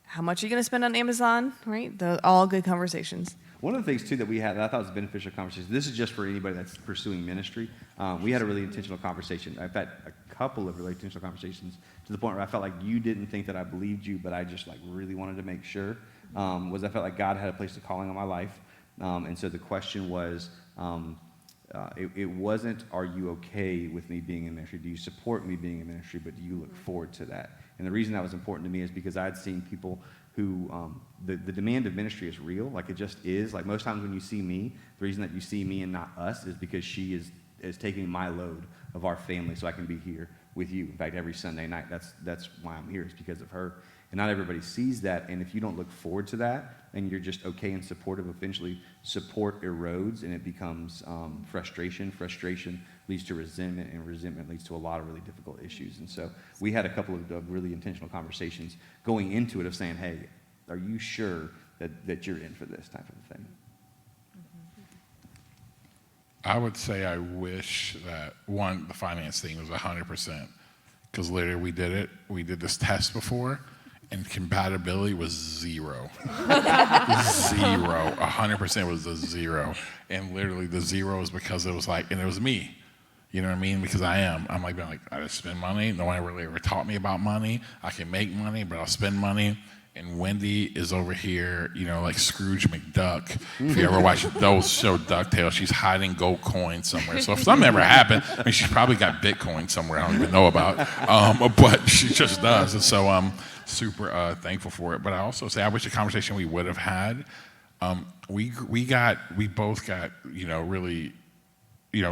How much are you going to spend on Amazon? Right? They're all good conversations. One of the things, too, that we had that I thought was a beneficial conversation, this is just for anybody that's pursuing ministry. We had a really intentional conversation. I've had a couple of really intentional conversations to the point where I felt like you didn't think that I believed you, but I just really wanted to make sure. I felt like God had a place of calling on my life. And so the question was, it wasn't, are you okay with me being in ministry? Do you support me being in ministry, but do you look forward to that? And the reason that was important to me is because I had seen people who, the demand of ministry is real, like it just is. Like most times when you see me, the reason that you see me and not us is because she is taking my load of our family so I can be here with you. In fact, every Sunday night, that's why I'm here, is because of her. And not everybody sees that, and if you don't look forward to that, and you're just okay and supportive, eventually support erodes, and it becomes frustration leads to resentment, and resentment leads to a lot of really difficult issues. And so we had a couple of really intentional conversations going into it of saying, hey, are you sure that you're in for this type of thing? I would say I wish that, one, the finance thing was 100%, because literally we did this test before, and compatibility was 0. 100% was a 0. And literally the 0 was because it was like, and it was me. You know what I mean? Because I'm like, I just spend money. No one really ever taught me about money. I can make money, but I'll spend money. And Wendy is over here, like Scrooge McDuck. If you ever watch those show DuckTales, she's hiding gold coins somewhere. So if something ever happened, she's probably got Bitcoin somewhere I don't even know about. But she just does. And so I'm super thankful for it. But I also say I wish the conversation we would have had, we both got, really,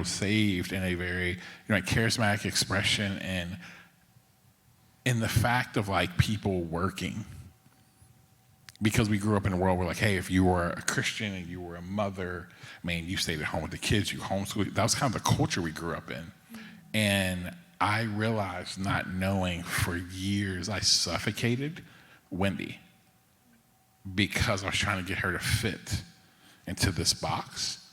saved in a very, charismatic expression, and in the fact of like people working. Because we grew up in a world where, like, hey, if you were a Christian and you were a mother, you stayed at home with the kids, you homeschooled. That was kind of the culture we grew up in. And I realized, not knowing, for years I suffocated Wendy because I was trying to get her to fit into this box,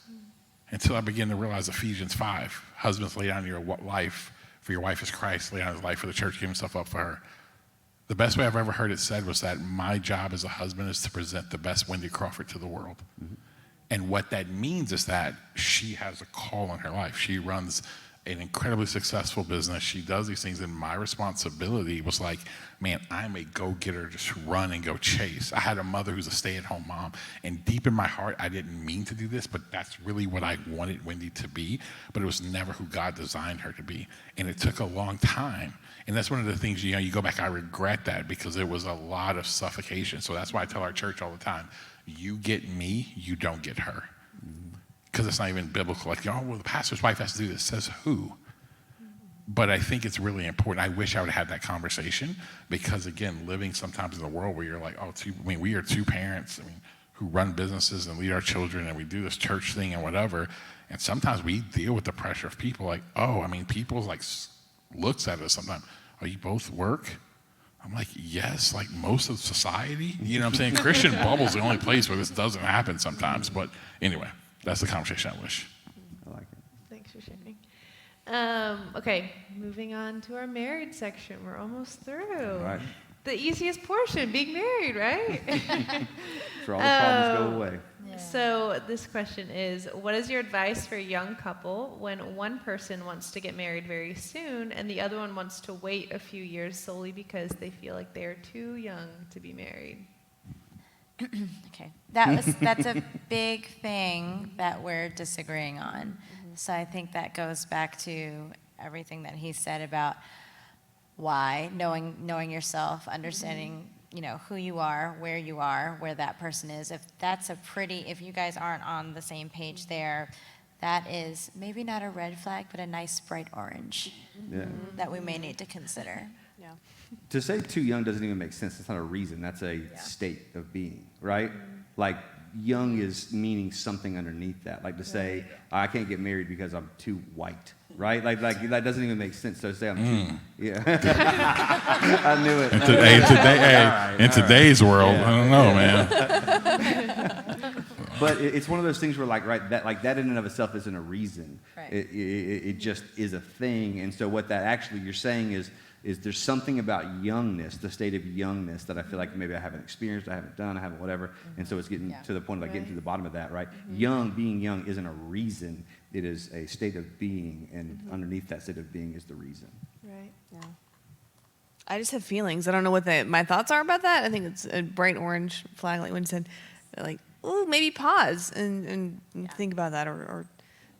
until I began to realize Ephesians 5, husbands, lay down your life for your wife is Christ, lay down his life for the church, give himself up for her. The best way I've ever heard it said was that my job as a husband is to present the best Wendy Crawford to the world. Mm-hmm. And what that means is that she has a call in her life. She runs an incredibly successful business. She does these things, and my responsibility was like, man, I'm a go-getter, just run and go chase. I had a mother who's a stay-at-home mom, and deep in my heart, I didn't mean to do this, but that's really what I wanted Wendy to be, but it was never who God designed her to be. And it took a long time. And that's one of the things, you go back, I regret that, because it was a lot of suffocation. So that's why I tell our church all the time, you get me, you don't get her. Because it's not even biblical. Like, the pastor's wife has to do this. Says who? But I think it's really important. I wish I would have had that conversation, because, again, living sometimes in a world where you're like, we are two parents, who run businesses and lead our children, and we do this church thing and whatever. And sometimes we deal with the pressure of people like, people like looks at us sometimes. Oh, you both work? I'm like, yes, like most of society. You know what I'm saying? Christian bubble's the only place where this doesn't happen sometimes. But anyway, that's the conversation I wish. I like it. Thanks for sharing. Okay, moving on to our married section. We're almost through. All right. The easiest portion, being married, right? For all the problems go away. Yeah. So this question is, what is your advice for a young couple when one person wants to get married very soon and the other one wants to wait a few years solely because they feel like they're too young to be married? Okay, that's a big thing that we're disagreeing on. Mm-hmm. So I think that goes back to everything that he said about why, knowing yourself, understanding, who you are, where that person is. If you guys aren't on the same page there, that is maybe not a red flag, but a nice bright orange that we may need to consider. Yeah. To say too young doesn't even make sense. That's not a reason. That's a state of being, right? Like, young is meaning something underneath that. Like to say, I can't get married because I'm too white, right? Like that doesn't even make sense. So to say I'm too, I knew it. In today's world, I don't know, man. But it's one of those things where, that in and of itself isn't a reason. Right. It just is a thing. And so what that actually you're saying is there's something about youngness, the state of youngness, that I feel like maybe I haven't experienced, I haven't done, I haven't whatever. And so it's getting to the point of getting to the bottom of that, right? Being young isn't a reason. It is a state of being, and underneath that state of being is the reason. Right. Yeah. I just have feelings. I don't know what my thoughts are about that. I think it's a bright orange flag, like when you said, like, oh, maybe pause and think about that, or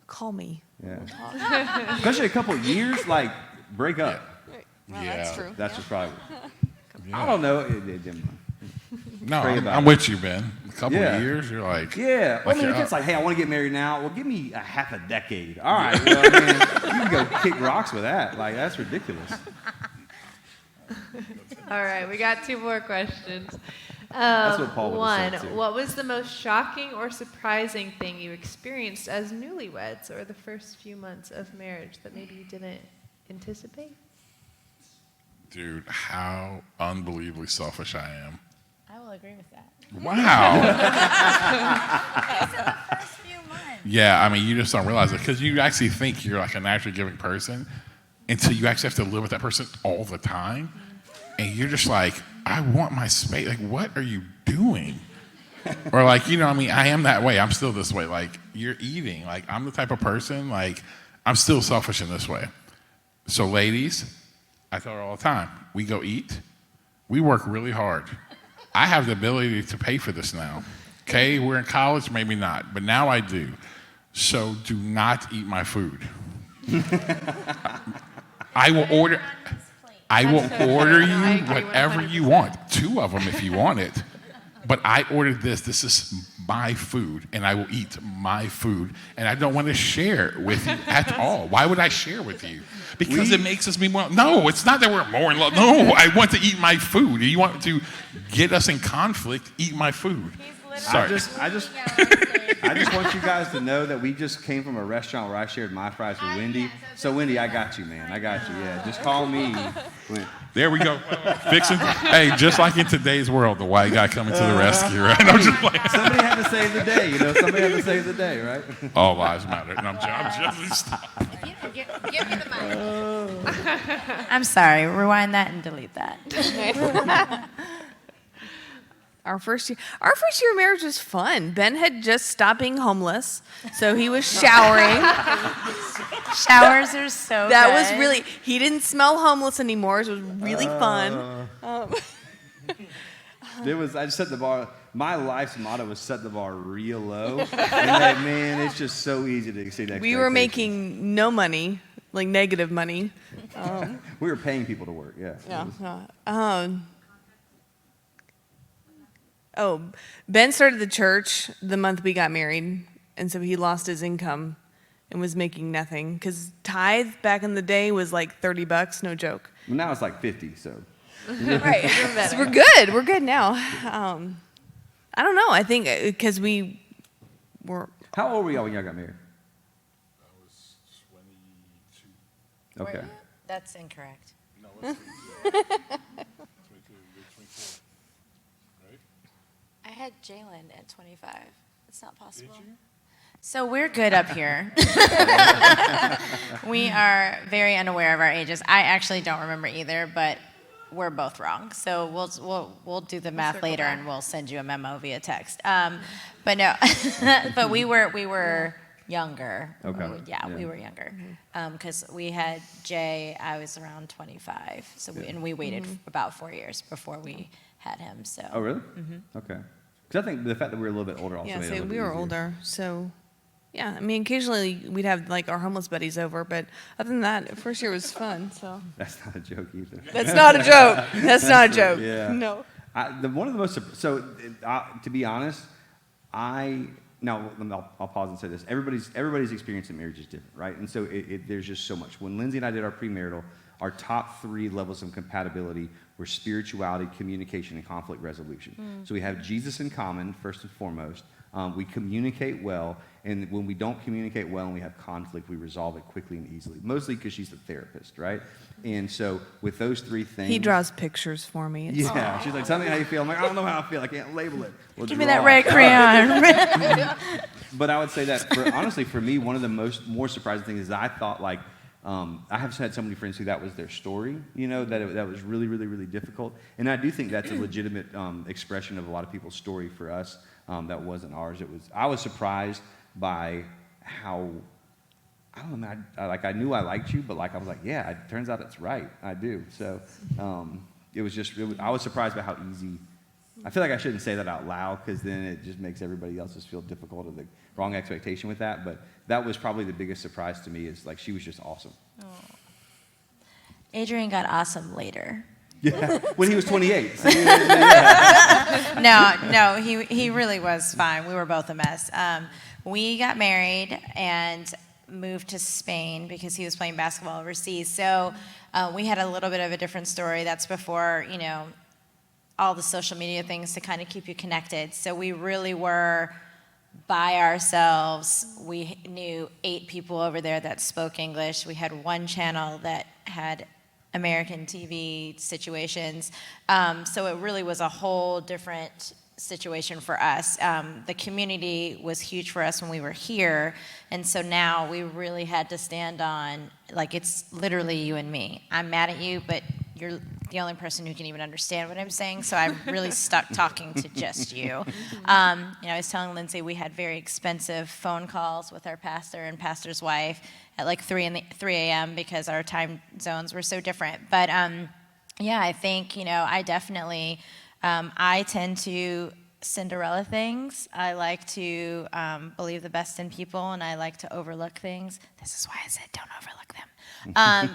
call me. Yeah. Especially a couple years, break up. Well, that's true. That's just probably. I don't know. It didn't. No, Pray about I'm it. with you, Ben. A couple of years, you're like, Yeah. Like If you're it's up. like, hey, I want to get married now, well, give me a half a decade. All right. Well, man, you can go kick rocks with that. Like, that's ridiculous. All right, we got 2 more questions. That's what Paul would have said, too. What was the most shocking or surprising thing you experienced as newlyweds or the first few months of marriage that maybe you didn't anticipate? Dude, how unbelievably selfish I am. I will agree with that. Wow. The first few months. Yeah, I mean, you just don't realize it because you actually think you're like a naturally giving person until you actually have to live with that person all the time. And you're just like, I want my space. Like, what are you doing? Or like, I mean, I am that way. I'm still this way. Like, you're eating. Like, I'm the type of person, like, I'm still selfish in this way. So ladies, I tell her all the time, we go eat. We work really hard. I have the ability to pay for this now. Okay, we're in college, maybe not, but now I do. So do not eat my food. I will order you whatever you want. 2 of them if you want it. But I ordered this. This is my food, and I will eat my food. And I don't want to share with you at all. Why would I share with you? Because it makes us be more. No, it's not that we're more in love. No, I want to eat my food. You want to get us in conflict, eat my food. Sorry. I just want you guys to know that we just came from a restaurant where I shared my fries with Wendy. So Wendy, I got you, man. I got you. Yeah, just call me. There we go. Fixing. Hey, just like in today's world, the white guy coming to the rescue, right? I'm just like, somebody had to save the day, Somebody had to save the day, right? All lives matter. And I'm just Give me the mic. I'm sorry. Rewind that and delete that. Our first year of marriage was fun. Ben had just stopped being homeless, so he was showering. Showers are so That good. was really, he didn't smell homeless anymore, so it was really fun. I just set the bar. My life's motto was set the bar real low. And like, man, it's just so easy to exceed expectations. We were making no money, like negative money. We were paying people to work, yeah. Ben started the church the month we got married, and so he lost his income and was making nothing. Because tithe back in the day was like $30, no joke. Well, now it's like 50, so. Right. So we're good. We're good now. I don't know. I think because we were. How old were y'all when y'all got married? I was 22. Okay. That's incorrect. No, it's 22. You're 24. Right? I had Jalen at 25. It's not possible. Did you? So we're good up here. We are very unaware of our ages. I actually don't remember either, but we're both wrong. So we'll do the math later, and we'll send you a memo via text. But no, but we were younger. Okay. Yeah, we were younger because we had Jay. I was around 25. So we waited about 4 years before we had him. So. Oh really? Mm-hmm. Okay. Because I think the fact that we were a little bit older also made it a little bit we were easier. older, so. Yeah, I mean, occasionally we'd have like our homeless buddies over, but other than that, first year was fun. So That's not a joke either. that's not a joke. That's not a joke. Yeah. No. One of the most to be honest, I'll pause and say this. Everybody's experience in marriage is different, right? And so there's just so much. When Lindsay and I did our premarital, our top 3 levels of compatibility were spirituality, communication, and conflict resolution. So we have Jesus in common first and foremost. We communicate well, and when we don't communicate well and we have conflict, we resolve it quickly and easily. Mostly because she's the therapist, right? And so with those 3 things, He draws pictures for me. It's yeah, she's like, tell me how you feel. I'm like, I don't know how I feel. I can't label it. Well, Give me draw that it. red crayon. But I would say that, honestly, for me, one of the more surprising things is I thought, like, I have had so many friends who that was their story, that was really, really, really difficult. And I do think that's a legitimate expression of a lot of people's story for us. That wasn't ours. I was surprised by how, I don't know, I knew I liked you, but I was like, yeah, it turns out it's right. I do. So I was surprised by how easy. I feel like I shouldn't say that out loud because then it just makes everybody else just feel difficult or the wrong expectation with that. But that was probably the biggest surprise to me is like she was just awesome. Oh. Adrian got awesome later. Yeah, when he was 28. So No, he really was fine. We were both a mess. We got married and moved to Spain because he was playing basketball overseas. So we had a little bit of a different story. That's before, all the social media things to kind of keep you connected. So we really were by ourselves. We knew 8 people over there that spoke English. We had one channel that had American TV situations. So it really was a whole different situation for us. The community was huge for us when we were here, and so now we really had to stand on, like, it's literally you and me. I'm mad at you, but you're the only person who can even understand what I'm saying, so I'm really stuck talking to just you. I was telling Lindsay we had very expensive phone calls with our pastor and pastor's wife at like 3 a.m. because our time zones were so different. But yeah, I think, I definitely, I tend to Cinderella things. I like to believe the best in people, and I like to overlook things. This is why I said don't overlook them.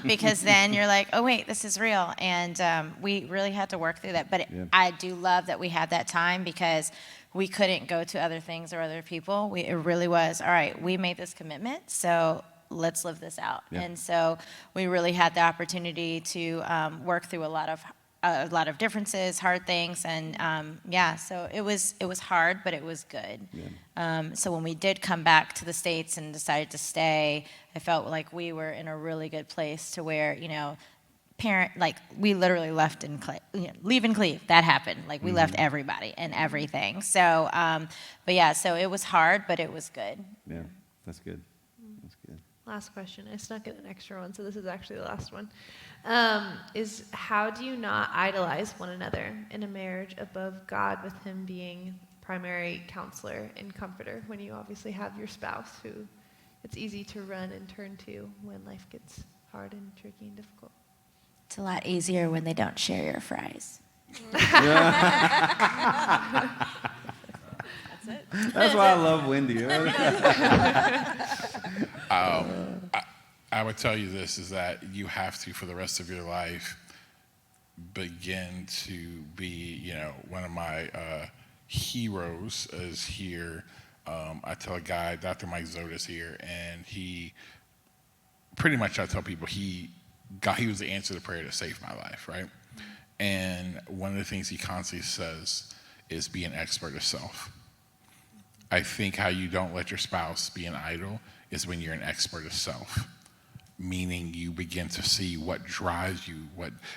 Because then you're like, oh, wait, this is real. And we really had to work through that. But I do love that we had that time because we couldn't go to other things or other people. It really was, all right, we made this commitment, so let's live this out. Yeah. And so we really had the opportunity to work through a lot of differences, hard things, and so it was hard, but it was good. Yeah. So when we did come back to the States and decided to stay, I felt like we were in a really good place to where, we literally left leave and cleave. That happened. Like, we left everybody and everything. So, so it was hard, but it was good. Yeah, that's good. That's good. Last question. I snuck in an extra one, so this is actually the last one. Is how do you not idolize one another in a marriage above God, with him being primary counselor and comforter, when you obviously have your spouse who it's easy to run and turn to when life gets hard and tricky and difficult? It's a lot easier when they don't share your fries. That's it. That's why I love Wendy. I would tell you this, is that you have to, for the rest of your life, begin to be, one of my heroes is here. I tell a guy, Dr. Mike Zoda's here, and he, pretty much I tell people he was the answer to prayer that saved my life, right? And one of the things he constantly says is be an expert of self. I think how you don't let your spouse be an idol is when you're an expert of self. Meaning you begin to see what drives you,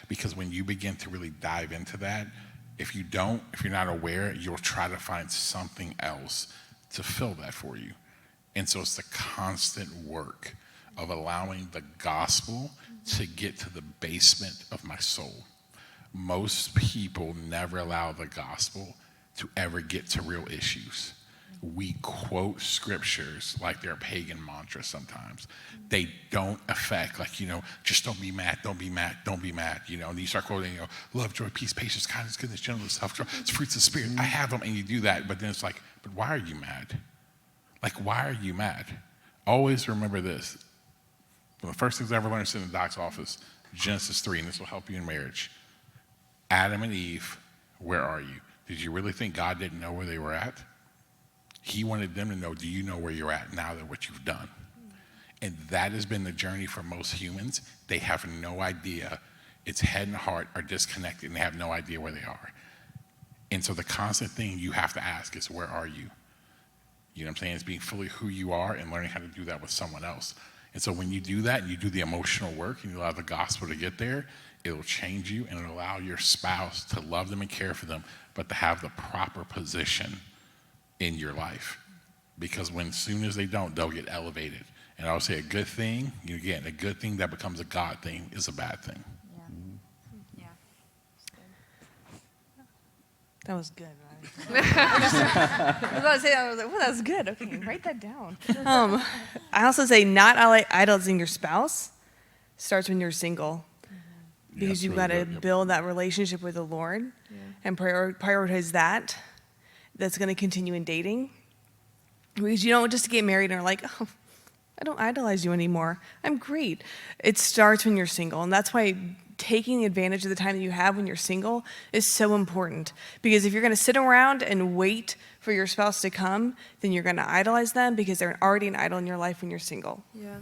because when you begin to really dive into that, if you're not aware, you'll try to find something else to fill that for you. And so it's the constant work of allowing the gospel to get to the basement of my soul. Most people never allow the gospel to ever get to real issues. We quote scriptures like they're a pagan mantra sometimes. They don't affect, just don't be mad, don't be mad, don't be mad, and you start quoting, love, joy, peace, patience, kindness, goodness, gentleness, self-control, it's fruits of the spirit. I have them, and you do that, but then it's like, but why are you mad? Like, why are you mad? Always remember this. One of the first things I ever learned sitting in Doc's office, Genesis 3, and this will help you in marriage. Adam and Eve, where are you? Did you really think God didn't know where they were at? He wanted them to know, do you know where you're at now that what you've done? And that has been the journey for most humans. They have no idea. It's head and heart are disconnected, and they have no idea where they are. And so the constant thing you have to ask is, where are you? You know what I'm saying? It's being fully who you are and learning how to do that with someone else. And so when you do that, and you do the emotional work, and you allow the gospel to get there, it'll change you, and it'll allow your spouse to love them and care for them, but to have the proper position in your life. Because as soon as they don't, they'll get elevated. And I would say a good thing that becomes a God thing is a bad thing. Yeah. Yeah. That was good. I was about to say, I was like, well, that was good. Okay, write that down. I also say not idolizing your spouse starts when you're single. Because you've got to build that relationship with the Lord and prioritize that. That's going to continue in dating. Because you don't just get married and are like, oh, I don't idolize you anymore. I'm great. It starts when you're single. And that's why taking advantage of the time that you have when you're single is so important. Because if you're going to sit around and wait for your spouse to come, then you're going to idolize them because they're already an idol in your life when you're single. Yeah,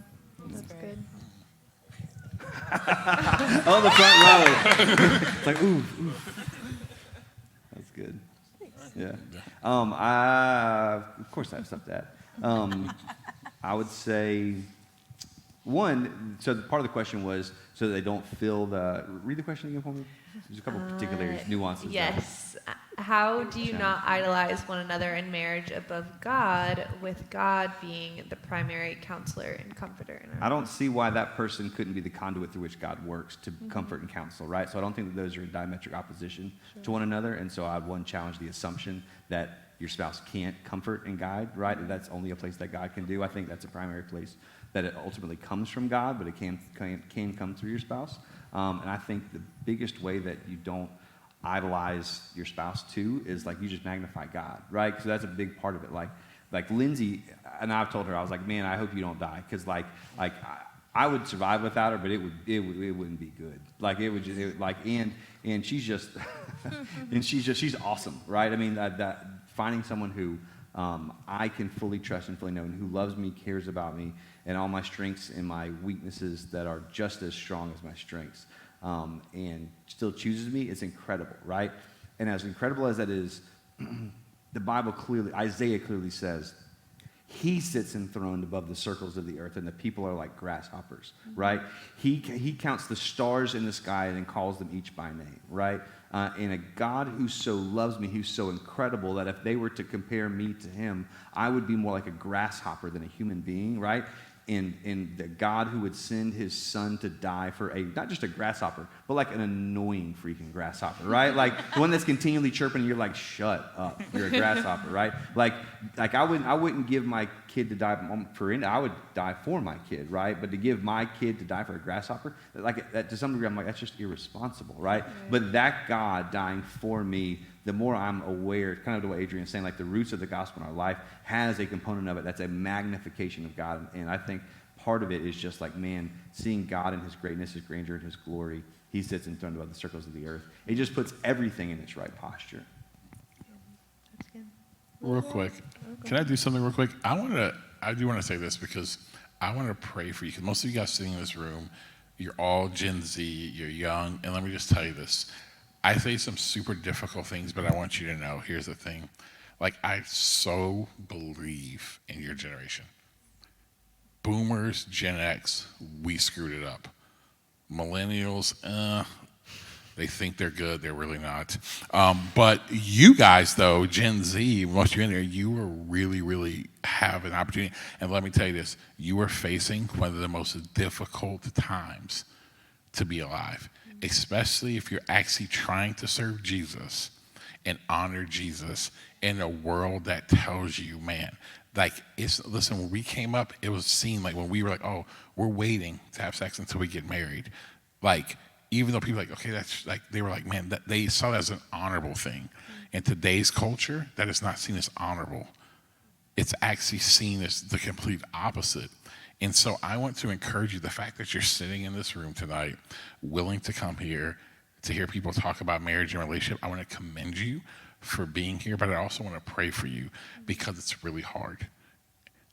that's good. On the front row. It's like, ooh. Yeah. Of course I have stuff to add. I would say, one, so part of the question was so that they don't feel read the question again for me. There's a couple particular nuances. Yes. How do you not idolize one another in marriage above God, with God being the primary counselor and comforter in our I don't see why that person couldn't be the conduit through which God works to comfort and counsel, right? So I don't think that those are in diametric opposition to one another. And so I'd one challenge the assumption that your spouse can't comfort and guide, right? And that's only a place that God can do. I think that's a primary place that it ultimately comes from God, but it can come through your spouse. And I think the biggest way that you don't idolize your spouse too is like you just magnify God, right? So that's a big part of it. Like Lindsay, and I've told her, I was like, man, I hope you don't die, because I would survive without her, but it wouldn't be good. Like and she's just she's awesome, right? I mean that finding someone who I can fully trust and fully know, and who loves me, cares about me, and all my strengths and my weaknesses that are just as strong as my strengths, and still chooses me, it's incredible, right? And as incredible as that is, the Bible Isaiah clearly says, he sits enthroned above the circles of the earth, and the people are like grasshoppers, right? He counts the stars in the sky and then calls them each by name, right? And a God who so loves me, who's so incredible, that if they were to compare me to him, I would be more like a grasshopper than a human being, right? And the God who would send his son to die for not just a grasshopper, but like an annoying freaking grasshopper, right? Like the one that's continually chirping and you're like, shut up, you're a grasshopper, right? Like I wouldn't give my kid to die I would die for my kid, right? But to give my kid to die for a grasshopper, like that, to some degree, I'm like, that's just irresponsible, right? But that God dying for me, the more I'm aware, kind of the way Adrian's saying, like the roots of the gospel in our life has a component of it that's a magnification of God. And I think part of it is just like, man, seeing God in his greatness, his grandeur, and his glory. He sits enthroned above the circles of the earth. It just puts everything in its right posture. That's good. Real quick, can I do something real quick? I do want to say this because I want to pray for you, because most of you guys sitting in this room, you're all Gen Z, you're young, and let me just tell you this. I say some super difficult things, but I want you to know, here's the thing. Like, I so believe in your generation. Boomers, Gen X, we screwed it up. Millennials, they think they're good, they're really not. But you guys, though, Gen Z, most of you in there, you will really, really have an opportunity. And let me tell you this, you are facing one of the most difficult times to be alive, especially if you're actually trying to serve Jesus and honor Jesus in a world that tells you, man, like, listen, when we came up, it was seen like when we were like, oh, we're waiting to have sex until we get married. Like, even though people were like, okay, that's like, they were like, man, that they saw that as an honorable thing. In today's culture, that is not seen as honorable. It's actually seen as the complete opposite. And so I want to encourage you, the fact that you're sitting in this room tonight, willing to come here to hear people talk about marriage and relationship, I want to commend you for being here, but I also want to pray for you because it's really hard.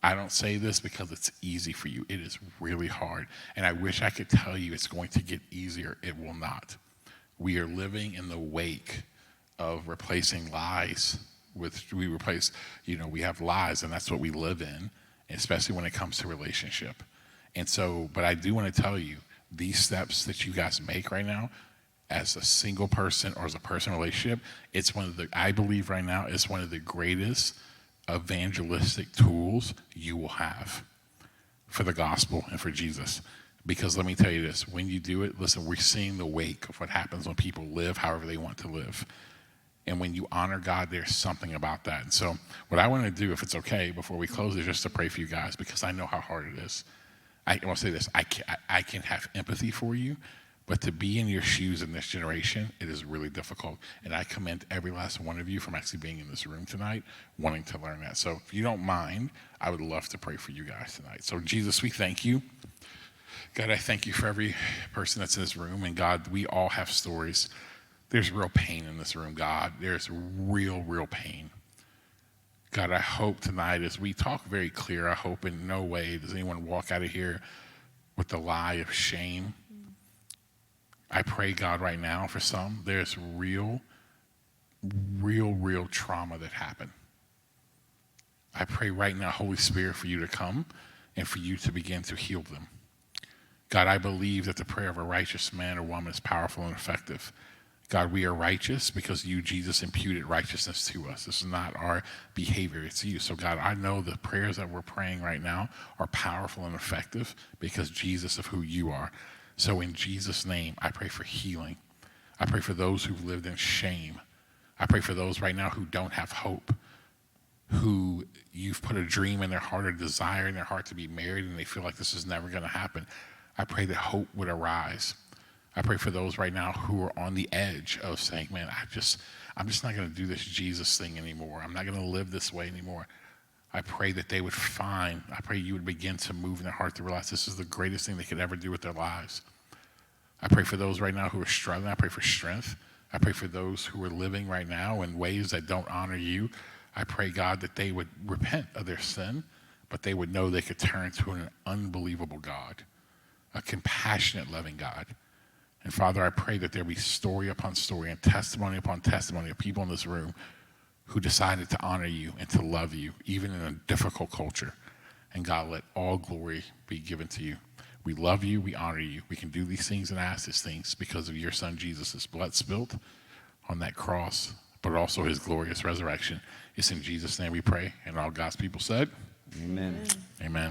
I don't say this because it's easy for you. It is really hard. And I wish I could tell you it's going to get easier. It will not. We are living in the wake of replacing lies we have lies, and that's what we live in, especially when it comes to relationship. And so, but I do want to tell you, these steps that you guys make right now, as a single person or as a personal relationship, I believe right now, it's one of the greatest evangelistic tools you will have for the gospel and for Jesus. Because let me tell you this, when you do it, listen, we're seeing the wake of what happens when people live however they want to live. And when you honor God, there's something about that. And so what I want to do, if it's okay, before we close, is just to pray for you guys, because I know how hard it is. I want to say this, I can have empathy for you, but to be in your shoes in this generation, it is really difficult. And I commend every last one of you from actually being in this room tonight, wanting to learn that. So if you don't mind, I would love to pray for you guys tonight. So Jesus, we thank you. God, I thank you for every person that's in this room. And God, we all have stories. There's real pain in this room, God. There's real, real pain. God, I hope tonight, as we talk very clear, I hope in no way does anyone walk out of here with the lie of shame. I pray, God, right now for some, there's real real trauma that happened. I pray right now, Holy Spirit, for you to come and for you to begin to heal them. God, I believe that the prayer of a righteous man or woman is powerful and effective. God, we are righteous because you, Jesus, imputed righteousness to us. This is not our behavior, it's you. So God, I know the prayers that we're praying right now are powerful and effective because Jesus of who you are. So in Jesus' name, I pray for healing. I pray for those who've lived in shame. I pray for those right now who don't have hope, who you've put a dream in their heart, a desire in their heart to be married, and they feel like this is never going to happen. I pray that hope would arise. I pray for those right now who are on the edge of saying, man, I'm just not going to do this Jesus thing anymore. I'm not going to live this way anymore. I pray that they would I pray you would begin to move in their heart to realize this is the greatest thing they could ever do with their lives. I pray for those right now who are struggling. I pray for strength. I pray for those who are living right now in ways that don't honor you. I pray, God, that they would repent of their sin, but they would know they could turn to an unbelievable God, a compassionate, loving God. And Father, I pray that there be story upon story and testimony upon testimony of people in this room who decided to honor you and to love you, even in a difficult culture. And God, let all glory be given to you. We love you, we honor you. We can do these things and ask these things because of your son Jesus' blood spilled on that cross, but also his glorious resurrection. It's in Jesus' name we pray. And all God's people said, Amen. Amen.